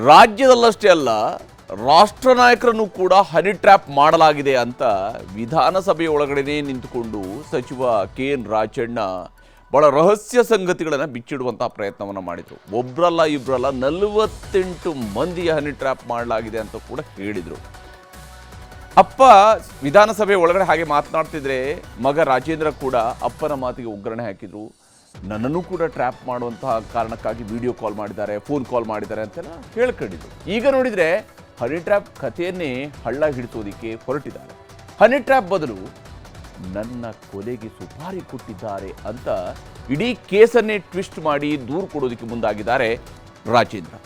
ರಾಜ್ಯದಲ್ಲಷ್ಟೇ ಅಲ್ಲ, ರಾಷ್ಟ್ರ ನಾಯಕರನ್ನು ಕೂಡ ಹನಿ ಟ್ರ್ಯಾಪ್ ಮಾಡಲಾಗಿದೆ ಅಂತ ವಿಧಾನಸಭೆ ಒಳಗಡೆನೇ ನಿಂತುಕೊಂಡು ಸಚಿವ KN ರಾಜಣ್ಣ ಬಹಳ ರಹಸ್ಯ ಸಂಗತಿಗಳನ್ನು ಬಿಚ್ಚಿಡುವಂತಹ ಪ್ರಯತ್ನವನ್ನು ಮಾಡಿದರು. ಒಬ್ಬರಲ್ಲ ಇಬ್ಬರಲ್ಲ 48 ಮಂದಿಯ ಹನಿ ಟ್ರ್ಯಾಪ್ ಮಾಡಲಾಗಿದೆ ಅಂತ ಕೂಡ ಹೇಳಿದರು. ಅಪ್ಪ ವಿಧಾನಸಭೆ ಒಳಗಡೆ ಹಾಗೆ ಮಾತನಾಡ್ತಿದ್ರೆ ಮಗ ರಾಜೇಂದ್ರ ಕೂಡ ಅಪ್ಪನ ಮಾತಿಗೆ ಒಗ್ಗರಣೆ ಹಾಕಿದ್ರು. ನನ್ನನ್ನು ಕೂಡ ಟ್ರ್ಯಾಪ್ ಮಾಡುವಂತಹ ಕಾರಣಕ್ಕಾಗಿ ವಿಡಿಯೋ ಕಾಲ್ ಮಾಡಿದ್ದಾರೆ, ಫೋನ್ ಕಾಲ್ ಮಾಡಿದ್ದಾರೆ ಅಂತೆಲ್ಲ ಹೇಳ್ಕೊಂಡಿದ್ರು. ಈಗ ನೋಡಿದರೆ ಹನಿ ಟ್ರ್ಯಾಪ್ ಕಥೆಯನ್ನೇ ಹಳ್ಳ ಹಿಡಿಸೋದಕ್ಕೆ ಹೊರಟಿದ್ದಾರೆ. ಹನಿ ಟ್ರ್ಯಾಪ್ ಬದಲು ನನ್ನ ಕೊಲೆಗೆ ಸುಪಾರಿ ಕೊಟ್ಟಿದ್ದಾರೆ ಅಂತ ಇಡೀ ಕೇಸನ್ನೇ ಟ್ವಿಸ್ಟ್ ಮಾಡಿ ದೂರು ಕೊಡೋದಕ್ಕೆ ಮುಂದಾಗಿದ್ದಾರೆ ರಾಜೇಂದ್ರ.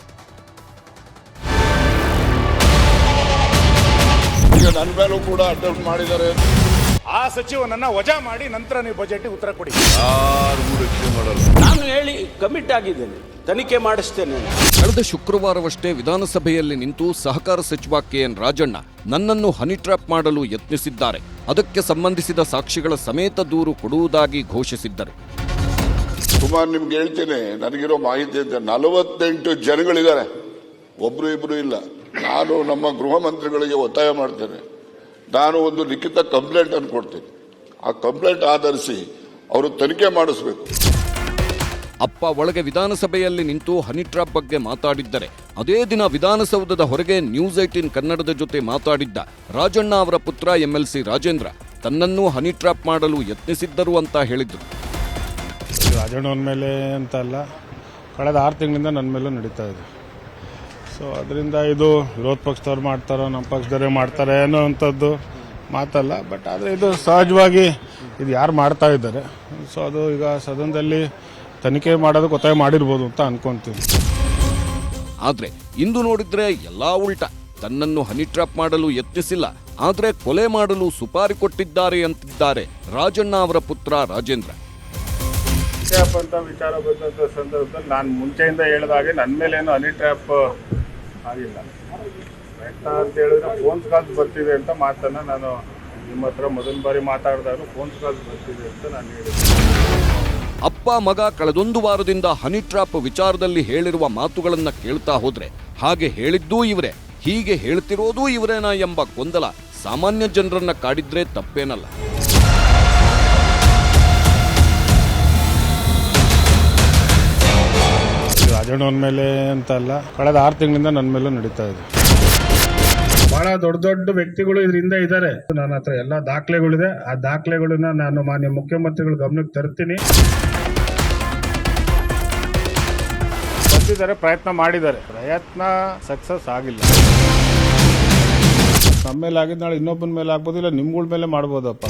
ಈಗ ನನ್ನ ಮೇಲೂ ಕೂಡ ಅಟೆಂಪ್ಟ್ ಮಾಡಿದ್ದಾರೆ. ಆ ಸಚಿವನನ್ನ ವಜಾ ಮಾಡಿ ನಂತರ ನೀವು ಬಜೆಟ್ಗೆ ಉತ್ತರ ಕೊಡಿ. ಯಾರು ರಕ್ಷಣೆ ಮಾಡಲ್ಲ. ನಾನು ಹೇಳಿ ಕಮಿಟ್ ಆಗಿದ್ದೇನೆ, ತನಿಖೆ ಮಾಡಿಸ್ತೇನೆ. ಕಳೆದ ಶುಕ್ರವಾರವಷ್ಟೇ ವಿಧಾನಸಭೆಯಲ್ಲಿ ನಿಂತು ಸಹಕಾರ ಸಚಿವ KN ರಾಜಣ್ಣ ನನ್ನನ್ನು ಹನಿ ಟ್ರ್ಯಾಪ್ ಮಾಡಲು ಯತ್ನಿಸಿದ್ದಾರೆ, ಅದಕ್ಕೆ ಸಂಬಂಧಿಸಿದ ಸಾಕ್ಷಿಗಳ ಸಮೇತ ದೂರು ಕೊಡುವುದಾಗಿ ಘೋಷಿಸಿದ್ದರು. ಸುಮಾರು ನಿಮ್ಗೆ ಹೇಳ್ತೇನೆ, ನನಗಿರೋ ಮಾಹಿತಿ ಅಂತ 48 ಜನಗಳಿದ್ದಾರೆ, ಒಬ್ರು ಇಬ್ರು ಇಲ್ಲ. ನಾನು ನಮ್ಮ ಗೃಹ ಮಂತ್ರಿಗಳಿಗೆ ಒತ್ತಾಯ ಮಾಡ್ತೇನೆ, ನಾನು ಒಂದು ಲಿಖಿತ ಕಂಪ್ಲೇಂಟ್ ಅನ್ನು ಕೊಡ್ತೀನಿ. ಆ ಕಂಪ್ಲೇಂಟ್ ಆಧರಿಸಿ ಅವರು ತನಿಖೆ ಮಾಡಿಸಬೇಕು. ಅಪ್ಪ ಒಳಗೆ ವಿಧಾನಸಭೆಯಲ್ಲಿ ನಿಂತು ಹನಿ ಟ್ರ್ಯಾಪ್ ಬಗ್ಗೆ ಮಾತಾಡಿದ್ದರೆ ಅದೇ ದಿನ ವಿಧಾನಸೌಧದ ಹೊರಗೆ ನ್ಯೂಸ್ 18 ಕನ್ನಡದ ಜೊತೆ ಮಾತಾಡಿದ್ದ ರಾಜಣ್ಣ ಅವರ ಪುತ್ರ MLC ರಾಜೇಂದ್ರ ತನ್ನನ್ನು ಹನಿ ಟ್ರ್ಯಾಪ್ ಮಾಡಲು ಯತ್ನಿಸಿದ್ದರು ಅಂತ ಹೇಳಿದ್ರು. ರಾಜಣ್ಣವನ ಮೇಲೆ ಅಂತ ಅಲ್ಲ, ಕಳೆದ 6 ತಿಂಗಳಿಂದ ನನ್ನ ಮೇಲೂ ನಡೀತಾ ಇದೆ. ಸೊ ಅದರಿಂದ ಇದು ವಿರೋಧ ಪಕ್ಷದವ್ರು ಮಾಡ್ತಾರೋ ನಮ್ಮ ಪಕ್ಷದವರೇ ಮಾಡ್ತಾರೆ ಅನ್ನೋ ಅಂಥದ್ದು ಮಾತಲ್ಲ. ಬಟ್ ಆದರೆ ಇದು ಸಹಜವಾಗಿ ಇದು ಯಾರು ಮಾಡ್ತಾ ಇದ್ದಾರೆ, ಸೊ ಅದು ಈಗ ಸದನದಲ್ಲಿ ತನಿಖೆ ಮಾಡೋದಕ್ಕೆ ಒತ್ತಾಯ ಮಾಡಿರ್ಬೋದು ಅಂತ ಅನ್ಕೊಂತೀನಿ. ಆದ್ರೆ ಇಂದು ನೋಡಿದ್ರೆ ಎಲ್ಲಾ ಉಲ್ಟಾ. ತನ್ನನ್ನು ಹನಿ ಟ್ರ್ಯಾಪ್ ಮಾಡಲು ಯತ್ನಿಸಿಲ್ಲ, ಆದ್ರೆ ಕೊಲೆ ಮಾಡಲು ಸುಪಾರಿ ಕೊಟ್ಟಿದ್ದಾರೆ ಅಂತಿದ್ದಾರೆ ರಾಜಣ್ಣ ಅವರ ಪುತ್ರ ರಾಜೇಂದ್ರ. ಅಂತ ವಿಚಾರ ಬಂದಂಥ ಸಂದರ್ಭದಲ್ಲಿ ನಾನು ಮುಂಚೆಯಿಂದ ಹೇಳಿದಾಗೆ ನನ್ನ ಮೇಲೇನು ಹನಿ ಟ್ರ್ಯಾಪ್ ಆಗಿಲ್ಲ. ಪ್ರಯತ್ನ ಅಂತ ಹೇಳಿದ್ರೆ ಫೋನ್ಸ್ ಕಾಲ್ಸ್ ಬರ್ತಿದೆ ಅಂತ ಮಾತನ್ನ ನಾನು ನಿಮ್ಮ ಹತ್ರ ಮೊದಲ ಬಾರಿ ಮಾತಾಡಿದಾಗ ಫೋನ್ಸ್ ಕಾಲ್ಸ್ ಬರ್ತಿದೆ ಅಂತ ನಾನು ಹೇಳಿದ್ದೆ. ಅಪ್ಪ ಮಗ ಕಳೆದೊಂದು ವಾರದಿಂದ ಹನಿ ಟ್ರ್ಯಾಪ್ ವಿಚಾರದಲ್ಲಿ ಹೇಳಿರುವ ಮಾತುಗಳನ್ನ ಕೇಳ್ತಾ ಹೋದ್ರೆ ಹಾಗೆ ಹೇಳಿದ್ದೂ ಇವರೇ, ಹೀಗೆ ಹೇಳ್ತಿರೋದೂ ಇವರೇನಾ ಎಂಬ ಗೊಂದಲ ಸಾಮಾನ್ಯ ಜನರನ್ನ ಕಾಡಿದ್ರೆ ತಪ್ಪೇನಲ್ಲ. ರಾಜಣ್ಣವನ ಮೇಲೆ ಅಂತ ಅಲ್ಲ, ಕಳೆದ 6 ತಿಂಗಳಿಂದ ನನ್ನ ಮೇಲೂ ನಡೀತಾ ಇದೆ. ಬಹಳ ದೊಡ್ಡ ದೊಡ್ಡ ವ್ಯಕ್ತಿಗಳು ಇದರಿಂದ ಇದ್ದಾರೆ. ನನ್ನ ಹತ್ರ ಎಲ್ಲ ದಾಖಲೆಗಳಿದೆ. ಆ ದಾಖಲೆಗಳನ್ನ ನಾನು ಮಾನ್ಯ ಮುಖ್ಯಮಂತ್ರಿಗಳ ಗಮನಕ್ಕೆ ತರ್ತೀನಿ. ಬಂದಿದ್ದಾರೆ, ಪ್ರಯತ್ನ ಮಾಡಿದ್ದಾರೆ, ಪ್ರಯತ್ನ ಸಕ್ಸಸ್ ಆಗಿಲ್ಲ. ನಮ್ಮ ಮೇಲೆ ಆಗಿದ್ದು ನಾಳೆ ಇನ್ನೊಬ್ಬನ ಮೇಲೆ ಆಗ್ಬೋದು, ಇಲ್ಲ ನಿಮ್ಗಳ ಮೇಲೆ ಮಾಡ್ಬೋದಪ್ಪ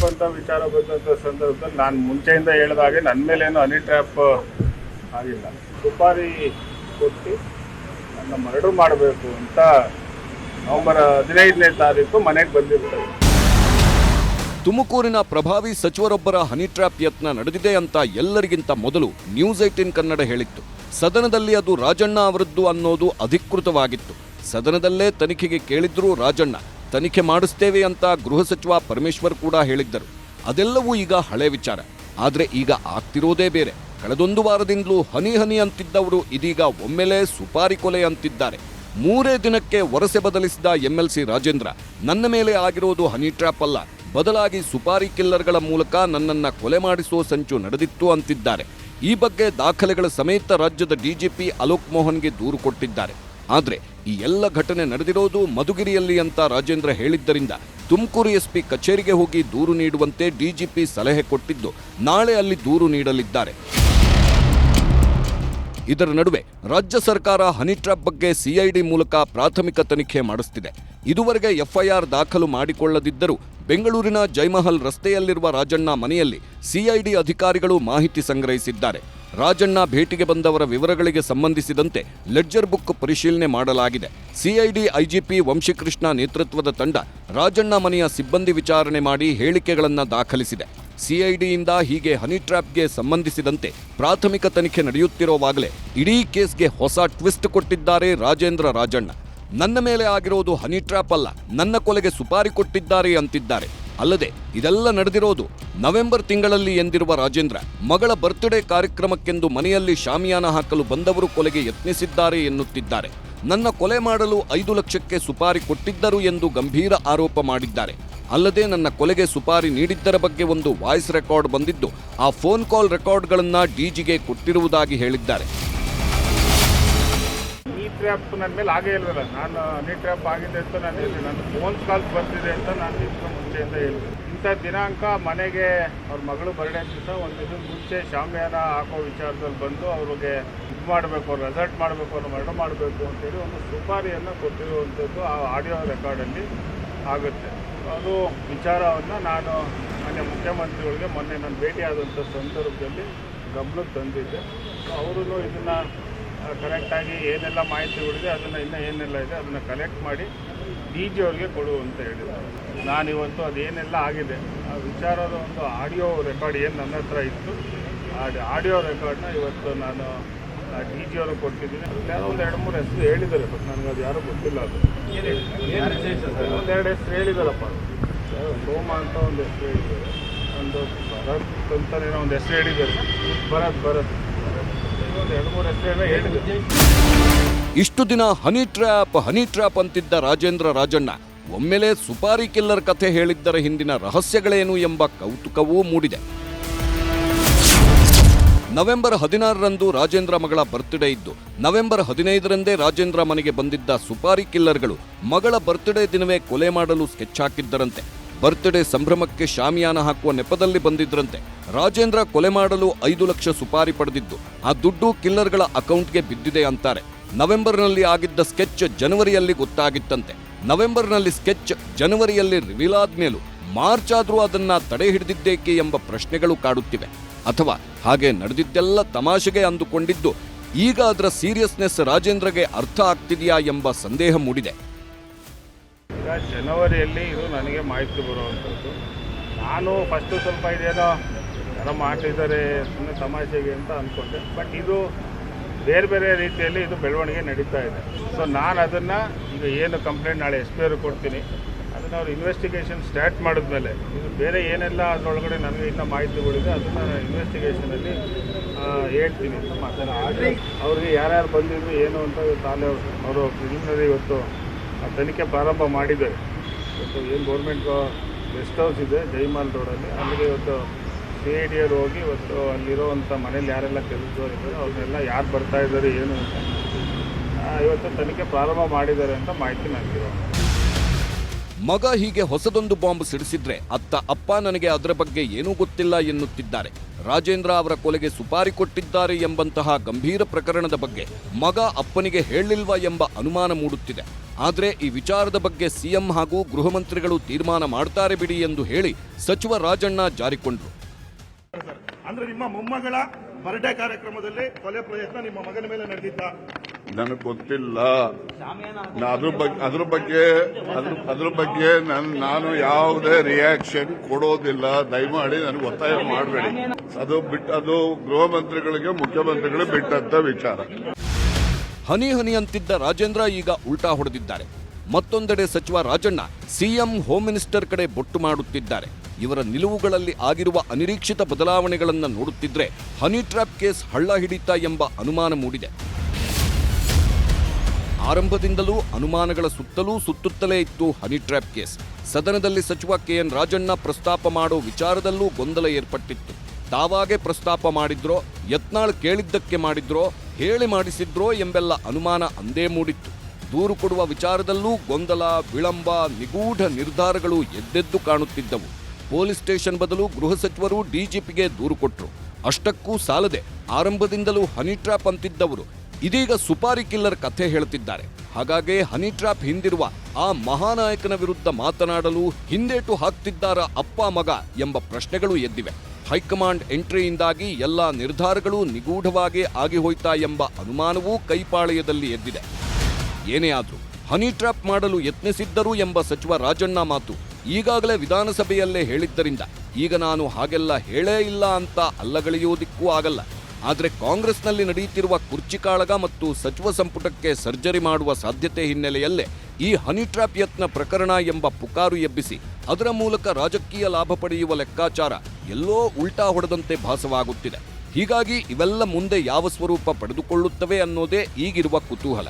ಅಂತ ವಿಚಾರ ಬಂದಂಥ ಸಂದರ್ಭದಲ್ಲಿ ನಾನು ಮುಂಚೆಯಿಂದ ಹೇಳಿದಾಗೆ ನನ್ನ ಮೇಲೇನು ಹನಿ ಟ್ರ್ಯಾಪ್ ಆಗಿಲ್ಲ. ಸುಪಾರಿ ಕೊಟ್ಟು ನನ್ನ ಮರ್ಡರ್ ಮಾಡಬೇಕು ಅಂತ ನವೆಂಬರ್ 15ನೇ ತಾರೀಕು ಮನೆಗೆ ಬಂದಿರ್ತಾರೆ. ತುಮಕೂರಿನ ಪ್ರಭಾವಿ ಸಚಿವರೊಬ್ಬರ ಹನಿ ಟ್ರ್ಯಾಪ್ ಯತ್ನ ನಡೆದಿದೆ ಅಂತ ಎಲ್ಲರಿಗಿಂತ ಮೊದಲು ನ್ಯೂಸ್ 18 ಕನ್ನಡ ಹೇಳಿತ್ತು. ಸದನದಲ್ಲಿ ಅದು ರಾಜಣ್ಣ ಅವರದ್ದು ಅನ್ನೋದು ಅಧಿಕೃತವಾಗಿತ್ತು. ಸದನದಲ್ಲೇ ತನಿಖೆಗೆ ಕೇಳಿದ್ರು ರಾಜಣ್ಣ. ತನಿಖೆ ಮಾಡಿಸ್ತೇವೆ ಅಂತ ಗೃಹ ಸಚಿವ ಪರಮೇಶ್ವರ್ ಕೂಡ ಹೇಳಿದ್ದರು. ಅದೆಲ್ಲವೂ ಈಗ ಹಳೆ ವಿಚಾರ. ಆದ್ರೆ ಈಗ ಆಗ್ತಿರೋದೇ ಬೇರೆ. ಕಳೆದೊಂದು ವಾರದಿಂದಲೂ ಹನಿ ಹನಿ ಅಂತಿದ್ದವರು ಇದೀಗ ಒಮ್ಮೆಲೇ ಸುಪಾರಿ ಕೊಲೆ ಅಂತಿದ್ದಾರೆ. 3 ದಿನಕ್ಕೆ ವರಸೆ ಬದಲಿಸಿದ MLC ರಾಜೇಂದ್ರ ನನ್ನ ಮೇಲೆ ಆಗಿರೋದು ಹನಿ ಟ್ರ್ಯಾಪ್ ಅಲ್ಲ, ಬದಲಾಗಿ ಸುಪಾರಿ ಕಿಲ್ಲರ್ಗಳ ಮೂಲಕ ನನ್ನನ್ನ ಕೊಲೆ ಮಾಡಿಸುವ ಸಂಚು ನಡೆದಿತ್ತು ಅಂತಿದ್ದಾರೆ. ಈ ಬಗ್ಗೆ ದಾಖಲೆಗಳ ಸಮೇತ ರಾಜ್ಯದ DGP ಅಲೋಕ್ ಮೋಹನ್ಗೆ ದೂರು ಕೊಟ್ಟಿದ್ದಾರೆ. ಆದ್ರೆ ಈ ಎಲ್ಲ ಘಟನೆ ನಡೆದಿರೋದು ಮಧುಗಿರಿಯಲ್ಲಿ ಅಂತ ರಾಜೇಂದ್ರ ಹೇಳಿದ್ದರಿಂದ ತುಮಕೂರು SP ಕಚೇರಿಗೆ ಹೋಗಿ ದೂರು ನೀಡುವಂತೆ DGP ಸಲಹೆ ಕೊಟ್ಟಿದ್ದು ನಾಳೆ ಅಲ್ಲಿ ದೂರು ನೀಡಲಿದ್ದಾರೆ. ಇದರ ನಡುವೆ ರಾಜ್ಯ ಸರ್ಕಾರ ಹನಿ ಟ್ರ್ಯಾಪ್ ಬಗ್ಗೆ CID ಮೂಲಕ ಪ್ರಾಥಮಿಕ ತನಿಖೆ ಮಾಡಿಸುತ್ತಿದೆ. ಇದುವರೆಗೆ FIR ದಾಖಲು ಮಾಡಿಕೊಳ್ಳದಿದ್ದರೂ ಬೆಂಗಳೂರಿನ ಜಯಮಹಲ್ ರಸ್ತೆಯಲ್ಲಿರುವ ರಾಜಣ್ಣ ಮನೆಯಲ್ಲಿ CID ಅಧಿಕಾರಿಗಳು ಮಾಹಿತಿ ಸಂಗ್ರಹಿಸಿದ್ದಾರೆ. ರಾಜಣ್ಣ ಭೇಟಿಗೆ ಬಂದವರ ವಿವರಗಳಿಗೆ ಸಂಬಂಧಿಸಿದಂತೆ ಲೆಡ್ಜರ್ ಬುಕ್ ಪರಿಶೀಲನೆ ಮಾಡಲಾಗಿದೆ. CID IGP ವಂಶಿಕೃಷ್ಣ ನೇತೃತ್ವದ ತಂಡ ರಾಜಣ್ಣ ಮನೆಯ ಸಿಬ್ಬಂದಿ ವಿಚಾರಣೆ ಮಾಡಿ ಹೇಳಿಕೆಗಳನ್ನು ದಾಖಲಿಸಿದೆ. CIDಯಿಂದ ಹೀಗೆ ಹನಿ ಟ್ರ್ಯಾಪ್ಗೆ ಸಂಬಂಧಿಸಿದಂತೆ ಪ್ರಾಥಮಿಕ ತನಿಖೆ ನಡೆಯುತ್ತಿರುವಾಗಲೇ ಇಡೀ ಕೇಸ್ಗೆ ಹೊಸ ಟ್ವಿಸ್ಟ್ ಕೊಟ್ಟಿದ್ದಾರೆ ರಾಜಣ್ಣ. ನನ್ನ ಮೇಲೆ ಆಗಿರೋದು ಹನಿ ಟ್ರ್ಯಾಪ್ ಅಲ್ಲ, ನನ್ನ ಕೊಲೆಗೆ ಸುಪಾರಿ ಕೊಟ್ಟಿದ್ದಾರೆ ಅಂತಿದ್ದಾರೆ. ಅಲ್ಲದೆ ಇದೆಲ್ಲ ನಡೆದಿರೋದು ನವೆಂಬರ್ ತಿಂಗಳಲ್ಲಿ ಎಂದಿರುವ ರಾಜೇಂದ್ರ ಮಗಳ ಬರ್ತ್ಡೇ ಕಾರ್ಯಕ್ರಮಕ್ಕೆಂದು ಮನೆಯಲ್ಲಿ ಶಾಮಿಯಾನ ಹಾಕಲು ಬಂದವರು ಕೊಲೆಗೆ ಯತ್ನಿಸಿದ್ದಾರೆ ಎನ್ನುತ್ತಿದ್ದಾರೆ. ನನ್ನ ಕೊಲೆ ಮಾಡಲು 5 ಲಕ್ಷಕ್ಕೆ ಸುಪಾರಿ ಕೊಟ್ಟಿದ್ದರು ಎಂದು ಗಂಭೀರ ಆರೋಪ ಮಾಡಿದ್ದಾರೆ. ಅಲ್ಲದೆ ನನ್ನ ಕೊಲೆಗೆ ಸುಪಾರಿ ನೀಡಿದ್ದರ ಬಗ್ಗೆ ಒಂದು ವಾಯ್ಸ್ ರೆಕಾರ್ಡ್ ಬಂದಿದ್ದು ಆ ಫೋನ್ ಕಾಲ್ ರೆಕಾರ್ಡ್ಗಳನ್ನ ಡಿಜಿಗೆ ಕೊಟ್ಟಿರುವುದಾಗಿ ಹೇಳಿದ್ದಾರೆ. ಈ ಟ್ರ್ಯಾಪ್ ನನ್ನ ಮೇಲೆ ಆಗೇ ಇಲ್ವಲ್ಲ, ನಾನು ಹನಿ ಟ್ರ್ಯಾಪ್ ಆಗಿದೆ ಅಂತ ನಾನು ಹೇಳಿ, ನನ್ನ ಫೋನ್ ಕಾಲ್ಸ್ ಬರ್ತಿದೆ ಅಂತ ನಾನು ನಿಮ್ಗೆ ಮುಂಚೆಯಿಂದ ಹೇಳಿದೆ. ಇಂಥ ದಿನಾಂಕ ಮನೆಗೆ ಅವ್ರ ಮಗಳು ಬರ್ಡೇ ದಿವಸ ಒಂದು ದಿನ ಮುಂಚೆ ಶಾಮಿಯಾನ ಹಾಕೋ ವಿಚಾರದಲ್ಲಿ ಬಂದು ಅವ್ರಿಗೆ ಇದು ಮಾಡಬೇಕು, ಅವ್ರು ರೆಸಲ್ಟ್ ಮಾಡಬೇಕು, ಅವ್ರು ಮರ್ಡರ್ ಮಾಡಬೇಕು ಅಂತೇಳಿ ಒಂದು ಸುಪಾರಿಯನ್ನು ಕೊಟ್ಟಿರುವಂಥದ್ದು ಆ ಆಡಿಯೋ ರೆಕಾರ್ಡಲ್ಲಿ ಆಗುತ್ತೆ. ಅದು ವಿಚಾರವನ್ನು ನಾನು ಮಾನ್ಯ ಮುಖ್ಯಮಂತ್ರಿಗಳಿಗೆ ಮೊನ್ನೆ ನಾನು ಭೇಟಿಯಾದಂಥ ಸಂದರ್ಭದಲ್ಲಿ ಗಮನಕ್ಕೆ ತಂದಿದ್ದೆ. ಅವರು ಇದನ್ನು ಕರೆಕ್ಟಾಗಿ ಏನೆಲ್ಲ ಮಾಹಿತಿಗಳಿದೆ ಅದನ್ನು ಇನ್ನೂ ಏನೆಲ್ಲ ಇದೆ ಅದನ್ನು ಕಲೆಕ್ಟ್ ಮಾಡಿ DG ಅವ್ರಿಗೆ ಕೊಡು ಅಂತ ಹೇಳಿದ್ದಾರೆ. ನಾನಿವತ್ತು ಅದೇನೆಲ್ಲ ಆಗಿದೆ ಆ ವಿಚಾರದ ಒಂದು ಆಡಿಯೋ ರೆಕಾರ್ಡ್ ಏನು ನನ್ನ ಹತ್ರ ಇತ್ತು ಆ ಆಡಿಯೋ ರೆಕಾರ್ಡ್ನ ಇವತ್ತು ನಾನು DG ಅವ್ರಿಗೆ ಕೊಟ್ಟಿದ್ದೀನಿ. ಅದರಲ್ಲಿ ಯಾರೋ ಒಂದು 2-3 ಹೆಸರು ಹೇಳಿದ್ದಾರೆ, ಬಟ್ ನನಗೆ ಅದು ಯಾರೂ ಗೊತ್ತಿಲ್ಲ. ಅದು ಒಂದೆರಡು ಹೆಸರು ಹೇಳಿದಾರಪ್ಪ. ಸೋಮ ಅಂತ ಒಂದು ಹೆಸರು ಹೇಳಿದ್ದಾರೆ, ಒಂದು ಭರತ್ ಅಂತಲೇ ಒಂದು ಹೆಸರು ಹೇಳಿದ್ದಾರೆ, ಭರತ್ ಒಂದು 2-3 ಹೆಸರೆಲ್ಲ ಹೇಳಿದ್ದಾರೆ. ಇಷ್ಟು ದಿನ ಹನಿ ಟ್ರ್ಯಾಪ್ ಅಂತಿದ್ದ ರಾಜಣ್ಣ ಒಮ್ಮೆಲೆ ಸುಪಾರಿ ಕಿಲ್ಲರ್ ಕಥೆ ಹೇಳಿದ್ದರ ಹಿಂದಿನ ರಹಸ್ಯಗಳೇನು ಎಂಬ ಕೌತುಕವೂ ಮೂಡಿದೆ. ನವೆಂಬರ್ 16ರಂದು ರಾಜೇಂದ್ರ ಮಗಳ ಬರ್ತ್ಡೇ ಇದ್ದು ನವೆಂಬರ್ 15ರಂದೇ ರಾಜೇಂದ್ರ ಮನೆಗೆ ಬಂದಿದ್ದ ಸುಪಾರಿ ಕಿಲ್ಲರ್ಗಳು ಮಗಳ ಬರ್ತ್ಡೇ ದಿನವೇ ಕೊಲೆ ಮಾಡಲು ಸ್ಕೆಚ್ ಹಾಕಿದ್ದರಂತೆ. ಬರ್ತ್ಡೇ ಸಂಭ್ರಮಕ್ಕೆ ಶಾಮಿಯಾನ ಹಾಕುವ ನೆಪದಲ್ಲಿ ಬಂದಿದ್ರಂತೆ. ರಾಜೇಂದ್ರ ಕೊಲೆ ಮಾಡಲು 5 ಲಕ್ಷ ಸುಪಾರಿ ಪಡೆದಿದ್ದು ಆ ದುಡ್ಡು ಕಿಲ್ಲರ್ಗಳ ಅಕೌಂಟ್ಗೆ ಬಿದ್ದಿದೆ ಅಂತಾರೆ. ನವೆಂಬರ್ನಲ್ಲಿ ಆಗಿದ್ದ ಸ್ಕೆಚ್ ಜನವರಿಯಲ್ಲಿ ಗೊತ್ತಾಗಿತ್ತಂತೆ. ನವೆಂಬರ್ನಲ್ಲಿ ಸ್ಕೆಚ್ ಜನವರಿಯಲ್ಲಿ ರಿವೀಲ್ ಆದ್ಮೇಲೂ ಮಾರ್ಚ್ ಆದ್ರೂ ಅದನ್ನ ತಡೆ ಹಿಡಿದಿದ್ದೇಕೆ ಎಂಬ ಪ್ರಶ್ನೆಗಳು ಕಾಡುತ್ತಿವೆ. ಅಥವಾ ಹಾಗೆ ನಡೆದಿದ್ದೆಲ್ಲ ತಮಾಷೆಗೆ ಅಂದುಕೊಂಡಿದ್ದು ಈಗ ಅದರ ಸೀರಿಯಸ್ನೆಸ್ ರಾಜೇಂದ್ರಗೆ ಅರ್ಥ ಆಗ್ತಿದೆಯಾ ಎಂಬ ಸಂದೇಹ ಮೂಡಿದೆ. ಈಗ ಜನವರಿಯಲ್ಲಿ ಇದು ನನಗೆ ಮಾಹಿತಿ ಬರುವಂಥದ್ದು. ನಾನು ಫಸ್ಟು ಸ್ವಲ್ಪ ಇದೇನೋ ಯಾರೋ ಮಾಡಿದ್ದಾರೆ ಸುಮ್ಮನೆ ತಮಾಷೆಗೆ ಅಂತ ಅಂದ್ಕೊಂಡೆ, ಬಟ್ ಇದು ಬೇರೆ ಬೇರೆ ರೀತಿಯಲ್ಲಿ ಇದು ಬೆಳವಣಿಗೆ ನಡೀತಾ ಇದೆ. ಸೊ ನಾನು ಅದನ್ನು ಈಗ ಏನು ಕಂಪ್ಲೇಂಟ್ ನಾಳೆ SP ಅವ್ರಿಗೆ ಕೊಡ್ತೀನಿ, ಅದನ್ನು ಅವ್ರು ಇನ್ವೆಸ್ಟಿಗೇಷನ್ ಸ್ಟಾರ್ಟ್ ಮಾಡಿದ್ಮೇಲೆ ಇದು ಬೇರೆ ಏನೆಲ್ಲ ಅದರೊಳಗಡೆ ನನಗೆ ಇನ್ನೂ ಮಾಹಿತಿಗಳಿದೆ ಅದನ್ನು ಇನ್ವೆಸ್ಟಿಗೇಷನಲ್ಲಿ ಹೇಳ್ತೀನಿ ಅಂತ ಮಾತಾಡಿ ಅವ್ರಿಗೆ ಯಾರ್ಯಾರು ಬಂದಿದ್ರು ಏನು ಅಂತ ತಾನೇ ಅವರು ಪ್ರಿಲಿಮಿನರಿ ಇವತ್ತು ತನಿಖೆ ಪ್ರಾರಂಭ ಮಾಡಿದ್ದಾರೆ. ಇವತ್ತು ಏನು ಗೌರ್ಮೆಂಟ್ ಗೆಸ್ಟ್ ಹೌಸ್ ಇದೆ ಜೈಮಾಲ್ ರೋಡಲ್ಲಿ, ಅಲ್ಲಿಗೆ ಇವತ್ತು CID ಅವ್ರು ಹೋಗಿ ಇವತ್ತು ಅಲ್ಲಿರೋವಂಥ ಮನೇಲಿ ಯಾರೆಲ್ಲ ಕೆಲಸದವ್ರು ಇದ್ದಾರೆ ಅವ್ರನ್ನೆಲ್ಲ ಯಾರು ಬರ್ತಾ ಇದ್ದಾರೆ ಏನು ಅಂತ ಇವತ್ತು ತನಿಖೆ ಪ್ರಾರಂಭ ಮಾಡಿದ್ದಾರೆ ಅಂತ ಮಾಹಿತಿ ನನಗಿರೋ. ಮಗ ಹೀಗೆ ಹೊಸದೊಂದು ಬಾಂಬ್ ಸಿಡಿಸಿದ್ರೆ ಅಪ್ಪ ನನಗೆ ಅದರ ಬಗ್ಗೆ ಏನೂ ಗೊತ್ತಿಲ್ಲ ಎನ್ನುತ್ತಿದ್ದಾರೆ. ರಾಜೇಂದ್ರ ಅವರ ಕೊಲೆಗೆ ಸುಪಾರಿ ಕೊಟ್ಟಿದ್ದಾರೆ ಎಂಬಂತಹ ಗಂಭೀರ ಪ್ರಕರಣದ ಬಗ್ಗೆ ಮಗ ಅಪ್ಪನಿಗೆ ಹೇಳಿಲ್ವಾ ಎಂಬ ಅನುಮಾನ ಮೂಡುತ್ತಿದೆ. ಆದರೆ ಈ ವಿಚಾರದ ಬಗ್ಗೆ CM ಹಾಗೂ ಗೃಹ ಮಂತ್ರಿಗಳು ತೀರ್ಮಾನ ಮಾಡ್ತಾರೆ ಬಿಡಿ ಎಂದು ಹೇಳಿ ಸಚಿವ ರಾಜಣ್ಣ ಜಾರಿಕೊಂಡ್ರು. ಅಂದ್ರೆ ನಿಮ್ಮ ಮೊಮ್ಮಗಳ ಬರ್ಡೇ ಕಾರ್ಯಕ್ರಮದಲ್ಲಿ ಕೊಲೆ ಪ್ರಯತ್ನ ನಿಮ್ಮ ಮಗನ ಮೇಲೆ ನಡೆದಿದ್ದ? ನನಗೆ ಗೊತ್ತಿಲ್ಲ. ಅದ್ರ ಬಗ್ಗೆ ನಾನು ಯಾವುದೇ ರಿಯಾಕ್ಷನ್ ಕೊಡೋದಿಲ್ಲ. ದಯಮಾಡಿ ನನಗೆ ಒತ್ತಾಯ ಮಾಡಬೇಡಿ. ಅದು ಗೃಹ ಮಂತ್ರಿಗಳಿಗೆ ಮುಖ್ಯಮಂತ್ರಿಗಳು ಬಿಟ್ಟಂತ ವಿಚಾರ. ಹನಿ ಅಂತಿದ್ದ ರಾಜೇಂದ್ರ ಈಗ ಉಲ್ಟಾ ಹೊಡೆದಿದ್ದಾರೆ. ಮತ್ತೊಂದೆಡೆ ಸಚಿವ ರಾಜಣ್ಣ CM ಹೋಮ್ ಮಿನಿಸ್ಟರ್ ಕಡೆ ಬೊಟ್ಟು ಮಾಡುತ್ತಿದ್ದಾರೆ. ಇವರ ನಿಲುವುಗಳಲ್ಲಿ ಆಗಿರುವ ಅನಿರೀಕ್ಷಿತ ಬದಲಾವಣೆಗಳನ್ನು ನೋಡುತ್ತಿದ್ರೆ ಹನಿ ಟ್ರ್ಯಾಪ್ ಕೇಸ್ ಹಳ್ಳ ಹಿಡಿತಾ ಎಂಬ ಅನುಮಾನ ಮೂಡಿದೆ. ಆರಂಭದಿಂದಲೂ ಅನುಮಾನಗಳ ಸುತ್ತಲೇ ಇತ್ತು ಹನಿ ಟ್ರ್ಯಾಪ್ ಕೇಸ್. ಸದನದಲ್ಲಿ ಸಚಿವ KN ರಾಜಣ್ಣ ಪ್ರಸ್ತಾಪ ಮಾಡೋ ವಿಚಾರದಲ್ಲೂ ಗೊಂದಲ ಏರ್ಪಟ್ಟಿತ್ತು. ತಾವಾಗೆ ಪ್ರಸ್ತಾಪ ಮಾಡಿದ್ರೋ, ಯತ್ನಾಳ್ ಕೇಳಿದ್ದಕ್ಕೆ ಮಾಡಿದ್ರೋ, ಹೇಳಿ ಮಾಡಿಸಿದ್ರೋ ಎಂಬೆಲ್ಲ ಅನುಮಾನ ಅಂದೇ ಮೂಡಿತ್ತು. ದೂರು ಕೊಡುವ ವಿಚಾರದಲ್ಲೂ ಗೊಂದಲ, ವಿಳಂಬ, ನಿಗೂಢ ನಿರ್ಧಾರಗಳು ಎದ್ದೆದ್ದು ಕಾಣುತ್ತಿದ್ದವು. ಪೊಲೀಸ್ ಸ್ಟೇಷನ್ ಬದಲು ಗೃಹ ಸಚಿವರು DGPಗೆ ದೂರು ಕೊಟ್ಟರು. ಅಷ್ಟಕ್ಕೂ ಸಾಲದೆ ಆರಂಭದಿಂದಲೂ ಹನಿ ಟ್ರ್ಯಾಪ್ ಅಂತಿದ್ದವರು ಇದೀಗ ಸುಪಾರಿ ಕಿಲ್ಲರ್ ಕಥೆ ಹೇಳ್ತಿದ್ದಾರೆ. ಹಾಗಾಗಿ ಹನಿ ಟ್ರ್ಯಾಪ್ ಹಿಂದಿರುವ ಆ ಮಹಾನಾಯಕನ ವಿರುದ್ಧ ಮಾತನಾಡಲು ಹಿಂದೇಟು ಹಾಕ್ತಿದ್ದಾರ ಅಪ್ಪ ಮಗ ಎಂಬ ಪ್ರಶ್ನೆಗಳು ಎದ್ದಿವೆ. ಹೈಕಮಾಂಡ್ ಎಂಟ್ರಿಯಿಂದಾಗಿ ಎಲ್ಲಾ ನಿರ್ಧಾರಗಳು ನಿಗೂಢವಾಗಿ ಆಗಿ ಹೋಯ್ತಾ ಎಂಬ ಅನುಮಾನವೂ ಕೈಪಾಳೆಯದಲ್ಲಿ ಎದ್ದಿದೆ. ಏನೇ ಆದ್ರೂ ಹನಿ ಟ್ರ್ಯಾಪ್ ಮಾಡಲು ಯತ್ನಿಸಿದ್ದರು ಎಂಬ ಸಚಿವ ರಾಜಣ್ಣ ಮಾತು ಈಗಾಗಲೇ ವಿಧಾನಸಭೆಯಲ್ಲೇ ಹೇಳಿದ್ದರಿಂದ ಈಗ ನಾನು ಹಾಗೆಲ್ಲ ಹೇಳೇ ಇಲ್ಲ ಅಂತ ಅಲ್ಲಗಳೆಯುವುದಕ್ಕೂ ಆಗಲ್ಲ. ಆದರೆ ಕಾಂಗ್ರೆಸ್ನಲ್ಲಿ ನಡೆಯುತ್ತಿರುವ ಕುರ್ಚಿ ಕಾಳಗ ಮತ್ತು ಸಚಿವ ಸಂಪುಟಕ್ಕೆ ಸರ್ಜರಿ ಮಾಡುವ ಸಾಧ್ಯತೆ ಹಿನ್ನೆಲೆಯಲ್ಲೇ ಈ ಹನಿ ಟ್ರ್ಯಾಪ್ ಯತ್ನ ಪ್ರಕರಣ ಎಂಬ ಪುಕಾರು ಎಬ್ಬಿಸಿ ಅದರ ಮೂಲಕ ರಾಜಕೀಯ ಲಾಭ ಪಡೆಯುವ ಲೆಕ್ಕಾಚಾರ ಎಲ್ಲೋ ಉಲ್ಟಾ ಹೊಡೆದಂತೆ ಭಾಸವಾಗುತ್ತಿದೆ. ಹೀಗಾಗಿ ಇವೆಲ್ಲ ಮುಂದೆ ಯಾವ ಸ್ವರೂಪ ಪಡೆದುಕೊಳ್ಳುತ್ತವೆ ಅನ್ನೋದೇ ಈಗಿರುವ ಕುತೂಹಲ.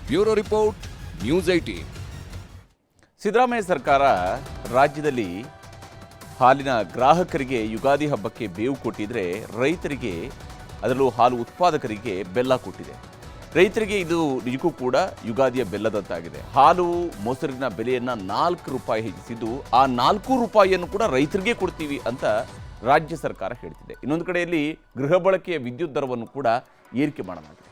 Bureau report, news 18. ಸಿದ್ದರಾಮಯ್ಯ ಸರ್ಕಾರ ರಾಜ್ಯದಲ್ಲಿ ಹಾಲಿನ ಗ್ರಾಹಕರಿಗೆ ಯುಗಾದಿ ಹಬ್ಬಕ್ಕೆ ಬೇವು ಕೊಟ್ಟಿದ್ರೆ ರೈತರಿಗೆ, ಅದರಲ್ಲೂ ಹಾಲು ಉತ್ಪಾದಕರಿಗೆ ಬೆಲ್ಲ ಕೊಟ್ಟಿದೆ. ರೈತರಿಗೆ ಇದು ನಿಜಕ್ಕೂ ಕೂಡ ಯುಗಾದಿಯ ಬೆಲ್ಲದಂತಾಗಿದೆ. ಹಾಲು ಮೊಸರಿನ ಬೆಲೆಯನ್ನು 4 ರೂಪಾಯಿ ಹೆಚ್ಚಿಸಿದ್ದು, ಆ 4 ರೂಪಾಯಿಯನ್ನು ಕೂಡ ರೈತರಿಗೆ ಕೊಡ್ತೀವಿ ಅಂತ ರಾಜ್ಯ ಸರ್ಕಾರ ಹೇಳ್ತಿದೆ. ಇನ್ನೊಂದು ಕಡೆಯಲ್ಲಿ ಗೃಹ ಬಳಕೆಯ ವಿದ್ಯುತ್ ದರವನ್ನು ಕೂಡ ಏರಿಕೆ ಮಾಡಲಾಗಿದೆ.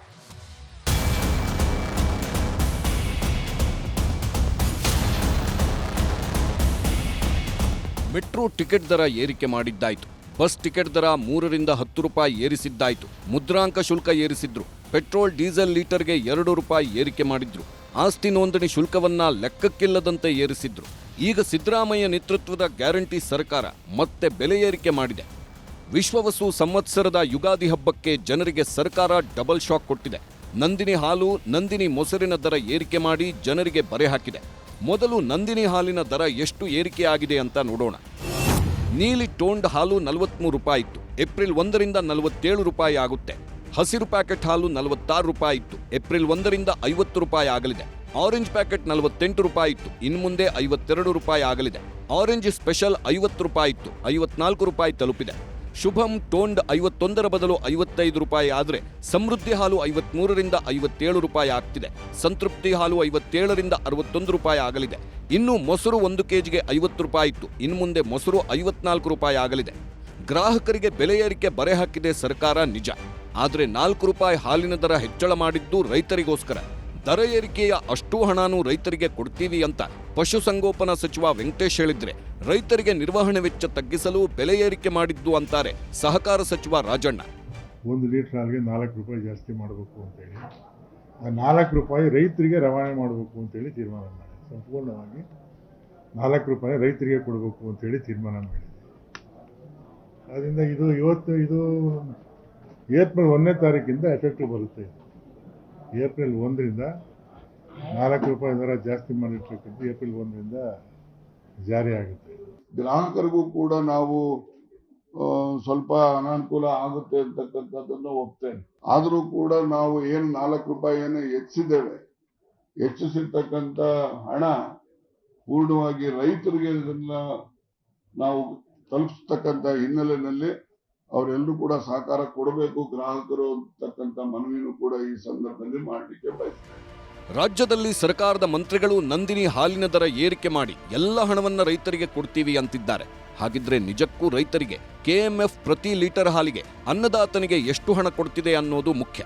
ಮೆಟ್ರೋ ಟಿಕೆಟ್ ದರ ಏರಿಕೆ ಮಾಡಿದ್ದಾಯಿತು. ಬಸ್ ಟಿಕೆಟ್ ದರ 3 ರಿಂದ 10 ರೂಪಾಯಿ ಏರಿಸಿದ್ದಾಯಿತು. ಮುದ್ರಾಂಕ ಶುಲ್ಕ ಏರಿಸಿದ್ರು. ಪೆಟ್ರೋಲ್ ಡೀಸೆಲ್ ಲೀಟರ್ಗೆ 2 ರೂಪಾಯಿ ಏರಿಕೆ ಮಾಡಿದ್ರು. ಆಸ್ತಿ ನೋಂದಣಿ ಶುಲ್ಕವನ್ನ ಲೆಕ್ಕಕ್ಕಿಲ್ಲದಂತೆ ಏರಿಸಿದ್ರು. ಈಗ ಸಿದ್ದರಾಮಯ್ಯ ನೇತೃತ್ವದ ಗ್ಯಾರಂಟಿ ಸರ್ಕಾರ ಮತ್ತೆ ಬೆಲೆ ಏರಿಕೆ ಮಾಡಿದೆ. ವಿಶ್ವವಸು ಸಂವತ್ಸರದ ಯುಗಾದಿ ಹಬ್ಬಕ್ಕೆ ಜನರಿಗೆ ಸರ್ಕಾರ ಡಬಲ್ ಶಾಕ್ ಕೊಟ್ಟಿದೆ. ನಂದಿನಿ ಹಾಲು, ನಂದಿನಿ ಮೊಸರಿನ ದರ ಏರಿಕೆ ಮಾಡಿ ಜನರಿಗೆ ಬರೆ ಹಾಕಿದೆ. ಮೊದಲು ನಂದಿನಿ ಹಾಲಿನ ದರ ಎಷ್ಟು ಏರಿಕೆಯಾಗಿದೆ ಅಂತ ನೋಡೋಣ. ನೀಲಿ ಟೋಂಡ್ ಹಾಲು 43 ರೂಪಾಯಿ ಇತ್ತು. ಏಪ್ರಿಲ್ 1 ರಿಂದ 47 ರೂಪಾಯಿ ಆಗುತ್ತೆ. ಹಸಿರು ಪ್ಯಾಕೆಟ್ ಹಾಲು 46 ರೂಪಾಯಿ ಇತ್ತು. ಏಪ್ರಿಲ್ 1 ರಿಂದ 50 ರೂಪಾಯಿ ಆಗಲಿದೆ. ಆರೆಂಜ್ ಪ್ಯಾಕೆಟ್ 48 ರೂಪಾಯಿ ಇತ್ತು. ಇನ್ನು ಮುಂದೆ 52 ರೂಪಾಯಿ ಆಗಲಿದೆ. ಆರೆಂಜ್ ಸ್ಪೆಷಲ್ 50 ರೂಪಾಯಿ ಇತ್ತು. 54 ರೂಪಾಯಿ ತಲುಪಿದೆ. ಶುಭಂ ಟೋಂಡ್ 51 ಬದಲು 55 ರೂಪಾಯಿ ಆದರೆ ಸಮೃದ್ಧಿ ಹಾಲು 53 ರಿಂದ 57 ರೂಪಾಯಿ ಆಗ್ತಿದೆ. ಸಂತೃಪ್ತಿ ಹಾಲು 57 ರಿಂದ 61 ರೂಪಾಯಿ ಆಗಲಿದೆ. ಇನ್ನು ಮೊಸರು 1 ಕೆಜಿಗೆ 50 ರೂಪಾಯಿ ಇತ್ತು. ಇನ್ನು ಮುಂದೆ ಮೊಸರು 54 ರೂಪಾಯಿ ಆಗಲಿದೆ. ಗ್ರಾಹಕರಿಗೆ ಬೆಲೆ ಏರಿಕೆ ಬರೆ ಹಾಕಿದೆ ಸರ್ಕಾರ ನಿಜ. ಆದರೆ 4 ರೂಪಾಯಿ ಹಾಲಿನ ದರ ಹೆಚ್ಚಳ ಮಾಡಿದ್ದು ರೈತರಿಗೋಸ್ಕರ. ದರ ಏರಿಕೆಯ ಅಷ್ಟೂ ಹಣನೂ ರೈತರಿಗೆ ಕೊಡ್ತೀವಿ ಅಂತ ಪಶುಸಂಗೋಪನಾ ಸಚಿವ ವೆಂಕಟೇಶ್ ಹೇಳಿದ್ರೆ, ರೈತರಿಗೆ ನಿರ್ವಹಣೆ ವೆಚ್ಚ ತಗ್ಗಿಸಲು ಬೆಲೆ ಏರಿಕೆ ಮಾಡಿದ್ದು ಅಂತಾರೆ ಸಹಕಾರ ಸಚಿವ ರಾಜಣ್ಣ. 1 ಲೀಟರ್ ಹಾಲಿಗೆ 4 ರೂಪಾಯಿ ಜಾಸ್ತಿ ಮಾಡಬೇಕು ಅಂತೇಳಿ, ಆ 4 ರೂಪಾಯಿ ರೈತರಿಗೆ ರವಾನೆ ಮಾಡಬೇಕು ಅಂತೇಳಿ ತೀರ್ಮಾನ ಮಾಡಿ, ಸಂಪೂರ್ಣವಾಗಿ 4 ರೂಪಾಯಿ ರೈತರಿಗೆ ಕೊಡಬೇಕು ಅಂತೇಳಿ ತೀರ್ಮಾನ ಮಾಡಿದೆ. ಅದರಿಂದ ಇದು ಏಪ್ರಿಲ್ 1ನೇ ತಾರೀಕಿಂದ ಎಫೆಕ್ಟಿವ್ ಬರುತ್ತೆ. ಏಪ್ರಿಲ್ 1ರಿಂದ 4 ರೂಪಾಯಿ ದರ ಜಾಸ್ತಿ ಮಾಡಿರ್ತಕ್ಕಂಥ ಏಪ್ರಿಲ್ 1ರಿಂದ ಜಾರಿ ಆಗುತ್ತೆ. ಗ್ರಾಹಕರಿಗೂ ಕೂಡ ನಾವು ಸ್ವಲ್ಪ ಅನಾನುಕೂಲ ಆಗುತ್ತೆ ಅಂತಕ್ಕಂಥದ್ದನ್ನು ಒಪ್ತೇನೆ. ಆದರೂ ಕೂಡ ನಾವು ಏನು 4 ರೂಪಾಯಿಯನ್ನು ಹೆಚ್ಚಿದ್ದೇವೆ, ಹೆಚ್ಚಿಸಿರ್ತಕ್ಕಂಥ ಹಣ ಪೂರ್ಣವಾಗಿ ರೈತರಿಗೆ ಇದನ್ನ ನಾವು ತಲುಪಿಸ್ತಕ್ಕಂಥ ಹಿನ್ನೆಲೆಯಲ್ಲಿ ಅವರೆಲ್ಲರೂ ಕೂಡ ಸಹಕಾರ ಕೊಡಬೇಕು ಗ್ರಾಹಕರು ಅಂತಕ್ಕಂಥ ಮನವಿನೂ ಕೂಡ ಈ ಸಂದರ್ಭದಲ್ಲಿ ಮಾಡಲಿಕ್ಕೆ ಬಯಸ್ತೇನೆ. ರಾಜ್ಯದಲ್ಲಿ ಸರ್ಕಾರದ ಮಂತ್ರಿಗಳು ನಂದಿನಿ ಹಾಲಿನ ದರ ಏರಿಕೆ ಮಾಡಿ ಎಲ್ಲ ಹಣವನ್ನ ರೈತರಿಗೆ ಕೊಡ್ತೀವಿ ಅಂತಿದ್ದಾರೆ. ಹಾಗಿದ್ರೆ ನಿಜಕ್ಕೂ ರೈತರಿಗೆ ಕೆಎಂಎಫ್ ಪ್ರತಿ ಲೀಟರ್ ಹಾಲಿಗೆ ಅನ್ನದಾತನಿಗೆ ಎಷ್ಟು ಹಣ ಕೊಡ್ತಿದೆ ಅನ್ನೋದು ಮುಖ್ಯ.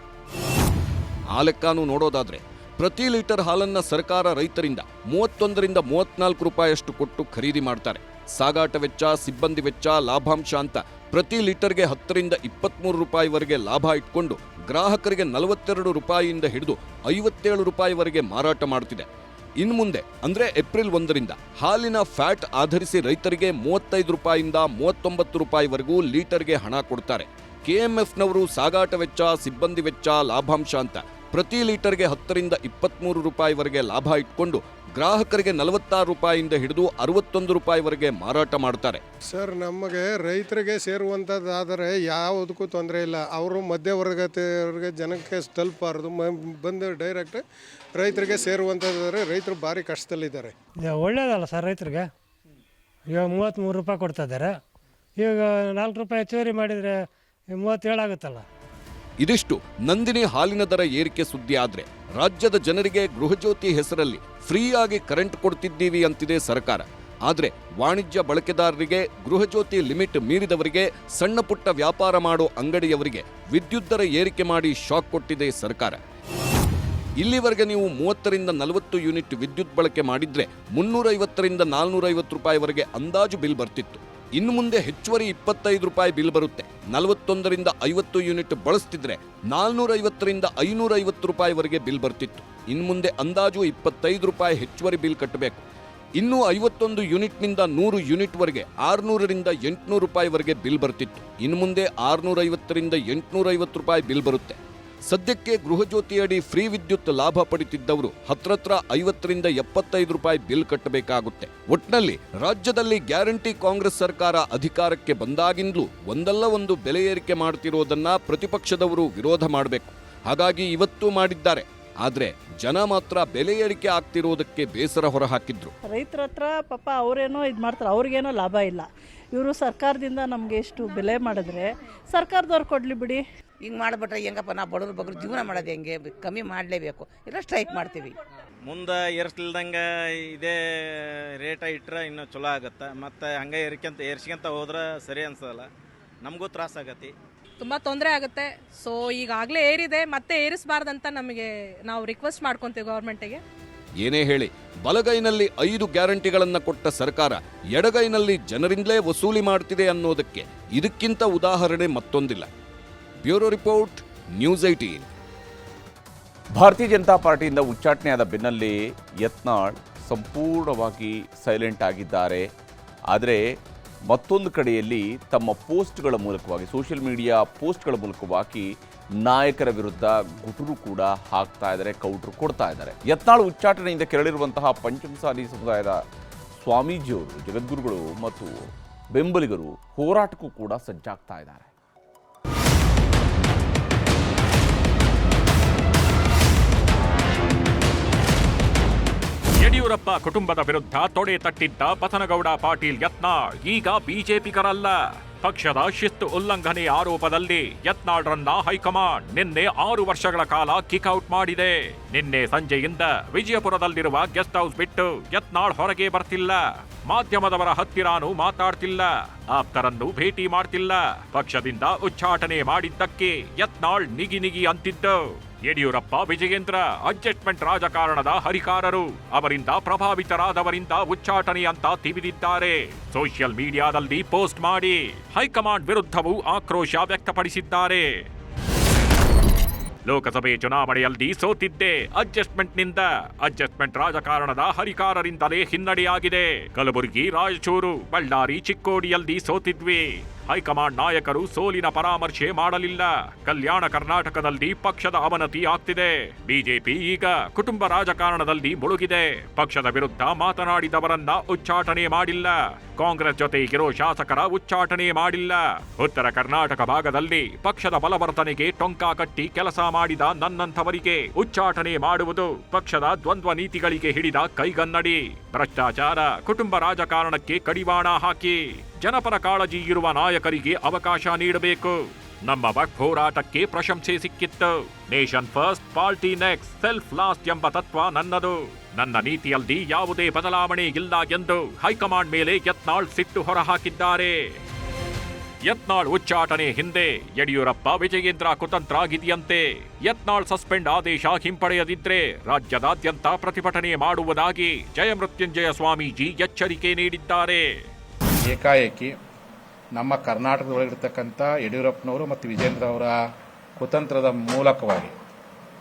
ಆ ಲೆಕ್ಕನೂ ನೋಡೋದಾದ್ರೆ ಪ್ರತಿ ಲೀಟರ್ ಹಾಲನ್ನ ಸರ್ಕಾರ ರೈತರಿಂದ 31 ರಿಂದ 34 ರೂಪಾಯಿಯಷ್ಟು ಕೊಟ್ಟು ಖರೀದಿ ಮಾಡ್ತಾರೆ. ಸಾಗಾಟ ವೆಚ್ಚ, ಸಿಬ್ಬಂದಿ ವೆಚ್ಚ, ಲಾಭಾಂಶ ಅಂತ ಪ್ರತಿ ಲೀಟರ್ಗೆ 10 ರಿಂದ 23 ರೂಪಾಯಿವರೆಗೆ ಲಾಭ ಇಟ್ಕೊಂಡು ಗ್ರಾಹಕರಿಗೆ 42 ರೂಪಾಯಿಯಿಂದ ಹಿಡಿದು 57 ರೂಪಾಯಿವರೆಗೆ ಮಾರಾಟ ಮಾಡುತ್ತಿದೆ. ಇನ್ನು ಮುಂದೆ ಅಂದ್ರೆ ಏಪ್ರಿಲ್ 1ರಿಂದ ಹಾಲಿನ ಫ್ಯಾಟ್ ಆಧರಿಸಿ ರೈತರಿಗೆ 35 ರೂಪಾಯಿಯಿಂದ 39 ರೂಪಾಯಿವರೆಗೂ ಲೀಟರ್ಗೆ ಹಣ ಕೊಡ್ತಾರೆ. ಕೆಎಂಎಫ್ನವರು ಸಾಗಾಟ ವೆಚ್ಚ, ಸಿಬ್ಬಂದಿ ವೆಚ್ಚ, ಲಾಭಾಂಶ ಅಂತ ಪ್ರತಿ ಲೀಟರ್ಗೆ 10 ರಿಂದ 23 ರೂಪಾಯಿವರೆಗೆ ಲಾಭ ಇಟ್ಕೊಂಡು ಗ್ರಾಹಕರಿಗೆ 46 ರೂಪಾಯಿಯಿಂದ ಹಿಡಿದು 61 ರೂಪಾಯಿವರೆಗೆ ಮಾರಾಟ ಮಾಡ್ತಾರೆ. ಸರ್, ನಮಗೆ ರೈತರಿಗೆ ಸೇರುವಂಥದ್ದಾದರೆ ಯಾವುದಕ್ಕೂ ತೊಂದರೆ ಇಲ್ಲ. ಅವರು ಮಧ್ಯವರ್ಗದವರಿಗೆ ಜನಕ್ಕೆ ತಲುಪಬಾರ್ದು, ಬಂದು ಡೈರೆಕ್ಟ್ ರೈತರಿಗೆ ಸೇರುವಂಥದ್ದಾದರೆ ರೈತರು ಭಾರಿ ಕಷ್ಟದಲ್ಲಿದ್ದಾರೆ. ಒಳ್ಳೇದಲ್ಲ ಸರ್ ರೈತರಿಗೆ. ಇವಾಗ 33 ರೂಪಾಯಿ ಕೊಡ್ತಾ ಇದ್ದಾರೆ. ಇವಾಗ 4 ರೂಪಾಯಿ ಹೆಚ್ಚುವರಿ ಮಾಡಿದರೆ 37 ಆಗುತ್ತಲ್ಲ. ಇದಿಷ್ಟು ನಂದಿನಿ ಹಾಲಿನ ದರ ಏರಿಕೆ ಸುದ್ದಿ ಆದ್ರೆ, ರಾಜ್ಯದ ಜನರಿಗೆ ಗೃಹಜ್ಯೋತಿ ಹೆಸರಲ್ಲಿ ಫ್ರೀಯಾಗಿ ಕರೆಂಟ್ ಕೊಡ್ತಿದ್ದೀವಿ ಅಂತಿದೆ ಸರ್ಕಾರ. ಆದ್ರೆ ವಾಣಿಜ್ಯ ಬಳಕೆದಾರರಿಗೆ, ಗೃಹಜ್ಯೋತಿ ಲಿಮಿಟ್ ಮೀರಿದವರಿಗೆ, ಸಣ್ಣ ಪುಟ್ಟ ವ್ಯಾಪಾರ ಮಾಡೋ ಅಂಗಡಿಯವರಿಗೆ ವಿದ್ಯುತ್ ದರ ಏರಿಕೆ ಮಾಡಿ ಶಾಕ್ ಕೊಟ್ಟಿದೆ ಸರ್ಕಾರ. ಇಲ್ಲಿವರೆಗೆ ನೀವು 30 ರಿಂದ 40 ಯೂನಿಟ್ ವಿದ್ಯುತ್ ಬಳಕೆ ಮಾಡಿದ್ರೆ 350 ರಿಂದ 450 ರೂಪಾಯಿವರೆಗೆ ಅಂದಾಜು ಬಿಲ್ ಬರ್ತಿತ್ತು. ಇನ್ನು ಮುಂದೆ ಹೆಚ್ಚುವರಿ 25 ರೂಪಾಯಿ ಬಿಲ್ ಬರುತ್ತೆ. 41 ರಿಂದ 50 ಯೂನಿಟ್ ಬಳಸ್ತಿದ್ರೆ 450 ರಿಂದ 550 ರೂಪಾಯಿವರೆಗೆ ಬಿಲ್ ಬರ್ತಿತ್ತು. ಇನ್ನು ಮುಂದೆ ಅಂದಾಜು 25 ರೂಪಾಯಿ ಹೆಚ್ಚುವರಿ ಬಿಲ್ ಕಟ್ಟಬೇಕು. ಇನ್ನು 51 ಯೂನಿಟ್ನಿಂದ 100 ಯೂನಿಟ್ವರೆಗೆ 600 ರಿಂದ 800 ರೂಪಾಯಿವರೆಗೆ ಬಿಲ್ ಬರ್ತಿತ್ತು. ಇನ್ನು ಮುಂದೆ 650 ರಿಂದ 850 ರೂಪಾಯಿ ಬಿಲ್ ಬರುತ್ತೆ. ಸದ್ಯಕ್ಕೆ ಗೃಹಜ್ಯೋತಿಯಡಿ ಫ್ರೀ ವಿದ್ಯುತ್ ಲಾಭ ಪಡೆದಿದ್ದವರು ಹತ್ರತ್ರ 50ರಿಂದ 75 ರೂಪಾಯಿ ಬಿಲ್ ಕಟ್ಟಬೇಕಾಗುತ್ತೆ. ಒಟ್ನಲ್ಲಿ ರಾಜ್ಯದಲ್ಲಿ ಗ್ಯಾರಂಟಿ ಕಾಂಗ್ರೆಸ್ ಸರ್ಕಾರ ಅಧಿಕಾರಕ್ಕೆ ಬಂದಾಗಿಂದಲೂ ಒಂದಲ್ಲ ಒಂದು ಬೆಲೆ ಏರಿಕೆ ಮಾಡ್ತಿರೋದನ್ನ ಪ್ರತಿಪಕ್ಷದವರು ವಿರೋಧ ಮಾಡಬೇಕು. ಹಾಗಾಗಿ ಇವತ್ತು ಮಾಡಿದ್ದಾರೆ. ಆದ್ರೆ ಜನ ಮಾತ್ರ ಬೆಲೆ ಏರಿಕೆ ಆಗ್ತಿರೋದಕ್ಕೆ ಬೇಸರ ಹೊರಹಾಕಿದ್ರು. ರೈತರ ಹತ್ರ ಪಾಪ ಅವರೇನೋ ಇದು ಮಾಡ್ತಾರೆ, ಅವ್ರಿಗೇನೋ ಲಾಭ ಇಲ್ಲ. ಇವರು ಸರ್ಕಾರದಿಂದ ನಮಗೆ ಎಷ್ಟು ಬೆಲೆ ಮಾಡಿದ್ರೆ ಸರ್ಕಾರದವ್ರು ಕೊಡ್ಲಿ ಬಿಡಿ. ಹಿಂಗೆ ಮಾಡಿಬಿಟ್ರೆ ಹೆಂಗಪ್ಪ, ನಾವು ಬಡವ್ರ ಬಗ್ಗೆ ಜೀವನ ಮಾಡೋದು ಹೆಂಗೆ? ಕಮ್ಮಿ ಮಾಡಲೇಬೇಕು, ಇಲ್ಲ ಸ್ಟ್ರೈಕ್ ಮಾಡ್ತೀವಿ. ಮುಂದೆ ಏರಿಸ್ಲಿಲ್ದಂಗೆ ಇದೇ ರೇಟ ಇಟ್ಟರೆ ಇನ್ನೂ ಚಲೋ ಆಗುತ್ತೆ. ಮತ್ತು ಹಂಗೆ ಏರ್ಸ್ಕೊಂತ ಹೋದ್ರೆ ಸರಿ ಅನ್ಸಲ್ಲ, ನಮಗೂ ತ್ರಾಸಾಗತ್ತೆ, ತುಂಬ ತೊಂದರೆ ಆಗುತ್ತೆ. ಸೊ ಈಗಾಗಲೇ ಏರಿದೆ, ಮತ್ತೆ ಏರಿಸಬಾರ್ದಂತ ನಾವು ರಿಕ್ವೆಸ್ಟ್ ಮಾಡ್ಕೊತೀವಿ ಗೌರ್ಮೆಂಟಿಗೆ. ಏನೇ ಹೇಳಿ, ಬಲಗೈನಲ್ಲಿ 5 ಗ್ಯಾರಂಟಿಗಳನ್ನ ಕೊಟ್ಟ ಸರ್ಕಾರ ಎಡಗೈನಲ್ಲಿ ಜನರಿಂದಲೇ ವಸೂಲಿ ಮಾಡ್ತಿದೆ ಅನ್ನೋದಕ್ಕೆ ಇದಕ್ಕಿಂತ ಉದಾಹರಣೆ ಮತ್ತೊಂದಿಲ್ಲ. Bureau report, news 18. ಭಾರತೀಯ ಜನತಾ ಪಾರ್ಟಿಯಿಂದ ಉಚ್ಚಾಟನೆಯಾದ ಬೆನ್ನಲ್ಲೇ ಯತ್ನಾಳ್ ಸಂಪೂರ್ಣವಾಗಿ ಸೈಲೆಂಟ್ ಆಗಿದ್ದಾರೆ. ಆದರೆ ಮತ್ತೊಂದು ಕಡೆಯಲ್ಲಿ ತಮ್ಮ ಪೋಸ್ಟ್ಗಳ ಮೂಲಕವಾಗಿ, ಸೋಷಿಯಲ್ ಮೀಡಿಯಾ ಪೋಸ್ಟ್ಗಳ ಮೂಲಕವಾಗಿ ನಾಯಕರ ವಿರುದ್ಧ ಗುಟುರು ಕೂಡ ಹಾಕ್ತಾ ಇದ್ದಾರೆ, ಕೌಂಟರ್ ಕೊಡ್ತಾ ಇದ್ದಾರೆ. ಯತ್ನಾಳ್ ಉಚ್ಚಾಟನೆಯಿಂದ ಕೆರಳಿರುವಂತಹ ಪಂಚಮಸಾಲಿ ಸಮುದಾಯದ ಸ್ವಾಮೀಜಿಯವರು, ಜಗದ್ಗುರುಗಳು ಮತ್ತು ಬೆಂಬಲಿಗರು ಹೋರಾಟಕ್ಕೂ ಕೂಡ ಸಜ್ಜಾಗ್ತಾ ಇದ್ದಾರೆ. ಯಡಿಯೂರಪ್ಪ ಕುಟುಂಬದ ವಿರುದ್ಧ ತೊಡೆ ತಟ್ಟಿದ್ದ ಬಸನಗೌಡ ಪಾಟೀಲ್ ಯತ್ನಾಳ್ ಈಗ ಬಿಜೆಪಿಗರಲ್ಲ. ಪಕ್ಷದ ಶಿಸ್ತು ಉಲ್ಲಂಘನೆ ಆರೋಪದಲ್ಲಿ ಯತ್ನಾಳ್ರನ್ನ ಹೈಕಮಾಂಡ್ ನಿನ್ನೆ 6 ವರ್ಷಗಳ ಕಾಲ ಕಿಕ್ಔಟ್ ಮಾಡಿದೆ. ನಿನ್ನೆ ಸಂಜೆಯಿಂದ ವಿಜಯಪುರದಲ್ಲಿರುವ ಗೆಸ್ಟ್ ಹೌಸ್ ಬಿಟ್ಟು ಯತ್ನಾಳ್ ಹೊರಗೆ ಬರ್ತಿಲ್ಲ. ಮಾಧ್ಯಮದವರ ಹತ್ತಿರಾನೂ ಮಾತಾಡ್ತಿಲ್ಲ, ಆಪ್ತರನ್ನು ಭೇಟಿ ಮಾಡ್ತಿಲ್ಲ. ಪಕ್ಷದಿಂದ ಉಚ್ಚಾಟನೆ ಮಾಡಿದ್ದಕ್ಕೆ ಯತ್ನಾಳ್ ನಿಗಿ ಅಂತಿದ್ದು. ಯಡಿಯೂರಪ್ಪ, ವಿಜಯೇಂದ್ರ ಅಡ್ಜಸ್ಟ್ಮೆಂಟ್ ರಾಜಕಾರಣದ ಹರಿಕಾರರು. ಅವರಿಂದ ಪ್ರಭಾವಿತರಾದವರಿಂದ ಉಚ್ಚಾಟನೆ ಅಂತ ತಿವಿದಿದ್ದಾರೆ. ಸೋಷಿಯಲ್ ಮೀಡಿಯಾದಲ್ಲಿ ಪೋಸ್ಟ್ ಮಾಡಿ ಹೈಕಮಾಂಡ್ ವಿರುದ್ಧವೂ ಆಕ್ರೋಶ ವ್ಯಕ್ತಪಡಿಸಿದ್ದಾರೆ. ಲೋಕಸಭೆ ಚುನಾವಣೆಯಲ್ಲಿ ಸೋತಿದ್ದೆ ಅಡ್ಜಸ್ಟ್ಮೆಂಟ್ನಿಂದ. ಅಡ್ಜಸ್ಟ್ಮೆಂಟ್ ರಾಜಕಾರಣದ ಹರಿಕಾರರಿಂದಲೇ ಹಿನ್ನಡೆಯಾಗಿದೆ. ಕಲಬುರಗಿ, ರಾಯಚೂರು, ಬಳ್ಳಾರಿ, ಚಿಕ್ಕೋಡಿಯಲ್ಲಿ ಸೋತಿದ್ವಿ. ಹೈಕಮಾಂಡ್ ನಾಯಕರು ಸೋಲಿನ ಪರಾಮರ್ಶೆ ಮಾಡಲಿಲ್ಲ. ಕಲ್ಯಾಣ ಕರ್ನಾಟಕದಲ್ಲಿ ಪಕ್ಷದ ಅವನತಿ ಆಗ್ತಿದೆ. ಬಿಜೆಪಿ ಈಗ ಕುಟುಂಬ ರಾಜಕಾರಣದಲ್ಲಿ ಮುಳುಗಿದೆ. ಪಕ್ಷದ ವಿರುದ್ಧ ಮಾತನಾಡಿದವರನ್ನ ಉಚ್ಚಾಟನೆ ಮಾಡಿಲ್ಲ. ಕಾಂಗ್ರೆಸ್ ಜೊತೆ ಇರೋ ಶಾಸಕರ ಉಚ್ಚಾಟನೆ ಮಾಡಿಲ್ಲ. ಉತ್ತರ ಕರ್ನಾಟಕ ಭಾಗದಲ್ಲಿ ಪಕ್ಷದ ಬಲವರ್ಧನೆಗೆ ಟೊಂಕ ಕಟ್ಟಿ ಕೆಲಸ ಮಾಡಿದ ನನ್ನಂಥವರಿಗೆ ಉಚ್ಚಾಟನೆ ಮಾಡುವುದು ಪಕ್ಷದ ದ್ವಂದ್ವ ನೀತಿಗಳಿಗೆ ಹಿಡಿದ ಕೈಗನ್ನಡಿ. ಭ್ರಷ್ಟಾಚಾರ, ಕುಟುಂಬ ರಾಜಕಾರಣಕ್ಕೆ ಕಡಿವಾಣ ಹಾಕಿ ಜನಪರ ಕಾಳಜಿ ಇರುವ ನಾಯಕರಿಗೆ ಅವಕಾಶ ನೀಡಬೇಕು. ನಮ್ಮ ವಕ್ಫ್ ಹೋರಾಟಕ್ಕೆ ಪ್ರಶಂಸೆ ಸಿಕ್ಕಿತ್ತು. Nation first, party next, self last ಎಂಬ ತತ್ವ ನನ್ನದು. ನನ್ನ ನೀತಿಯಲ್ಲಿ ಯಾವುದೇ ಬದಲಾವಣೆ ಇಲ್ಲ ಎಂದು ಹೈಕಮಾಂಡ್ ಮೇಲೆ ಯತ್ನಾಳ್ ಸಿಟ್ಟು ಹೊರಹಾಕಿದ್ದಾರೆ. ಯತ್ನಾಳ್ ಉಚ್ಚಾಟನೆ ಹಿಂದೆ ಯಡಿಯೂರಪ್ಪ, ವಿಜಯೇಂದ್ರ ಕುತಂತ್ರ ಆಗಿದೆಯಂತೆ. ಯತ್ನಾಳ್ ಸಸ್ಪೆಂಡ್ ಆದೇಶ ಹಿಂಪಡೆಯದಿದ್ರೆ ರಾಜ್ಯದಾದ್ಯಂತ ಪ್ರತಿಭಟನೆ ಮಾಡುವುದಾಗಿ ಜಯಮೃತ್ಯುಂಜಯ ಸ್ವಾಮೀಜಿ ಎಚ್ಚರಿಕೆ ನೀಡಿದ್ದಾರೆ. ಏಕಾಏಕಿ ನಮ್ಮ ಕರ್ನಾಟಕದೊಳಗಿರ್ತಕ್ಕಂಥ ಯಡಿಯೂರಪ್ಪನವರು ಮತ್ತು ವಿಜೇಂದ್ರ ಅವರ ಕುತಂತ್ರದ ಮೂಲಕವಾಗಿ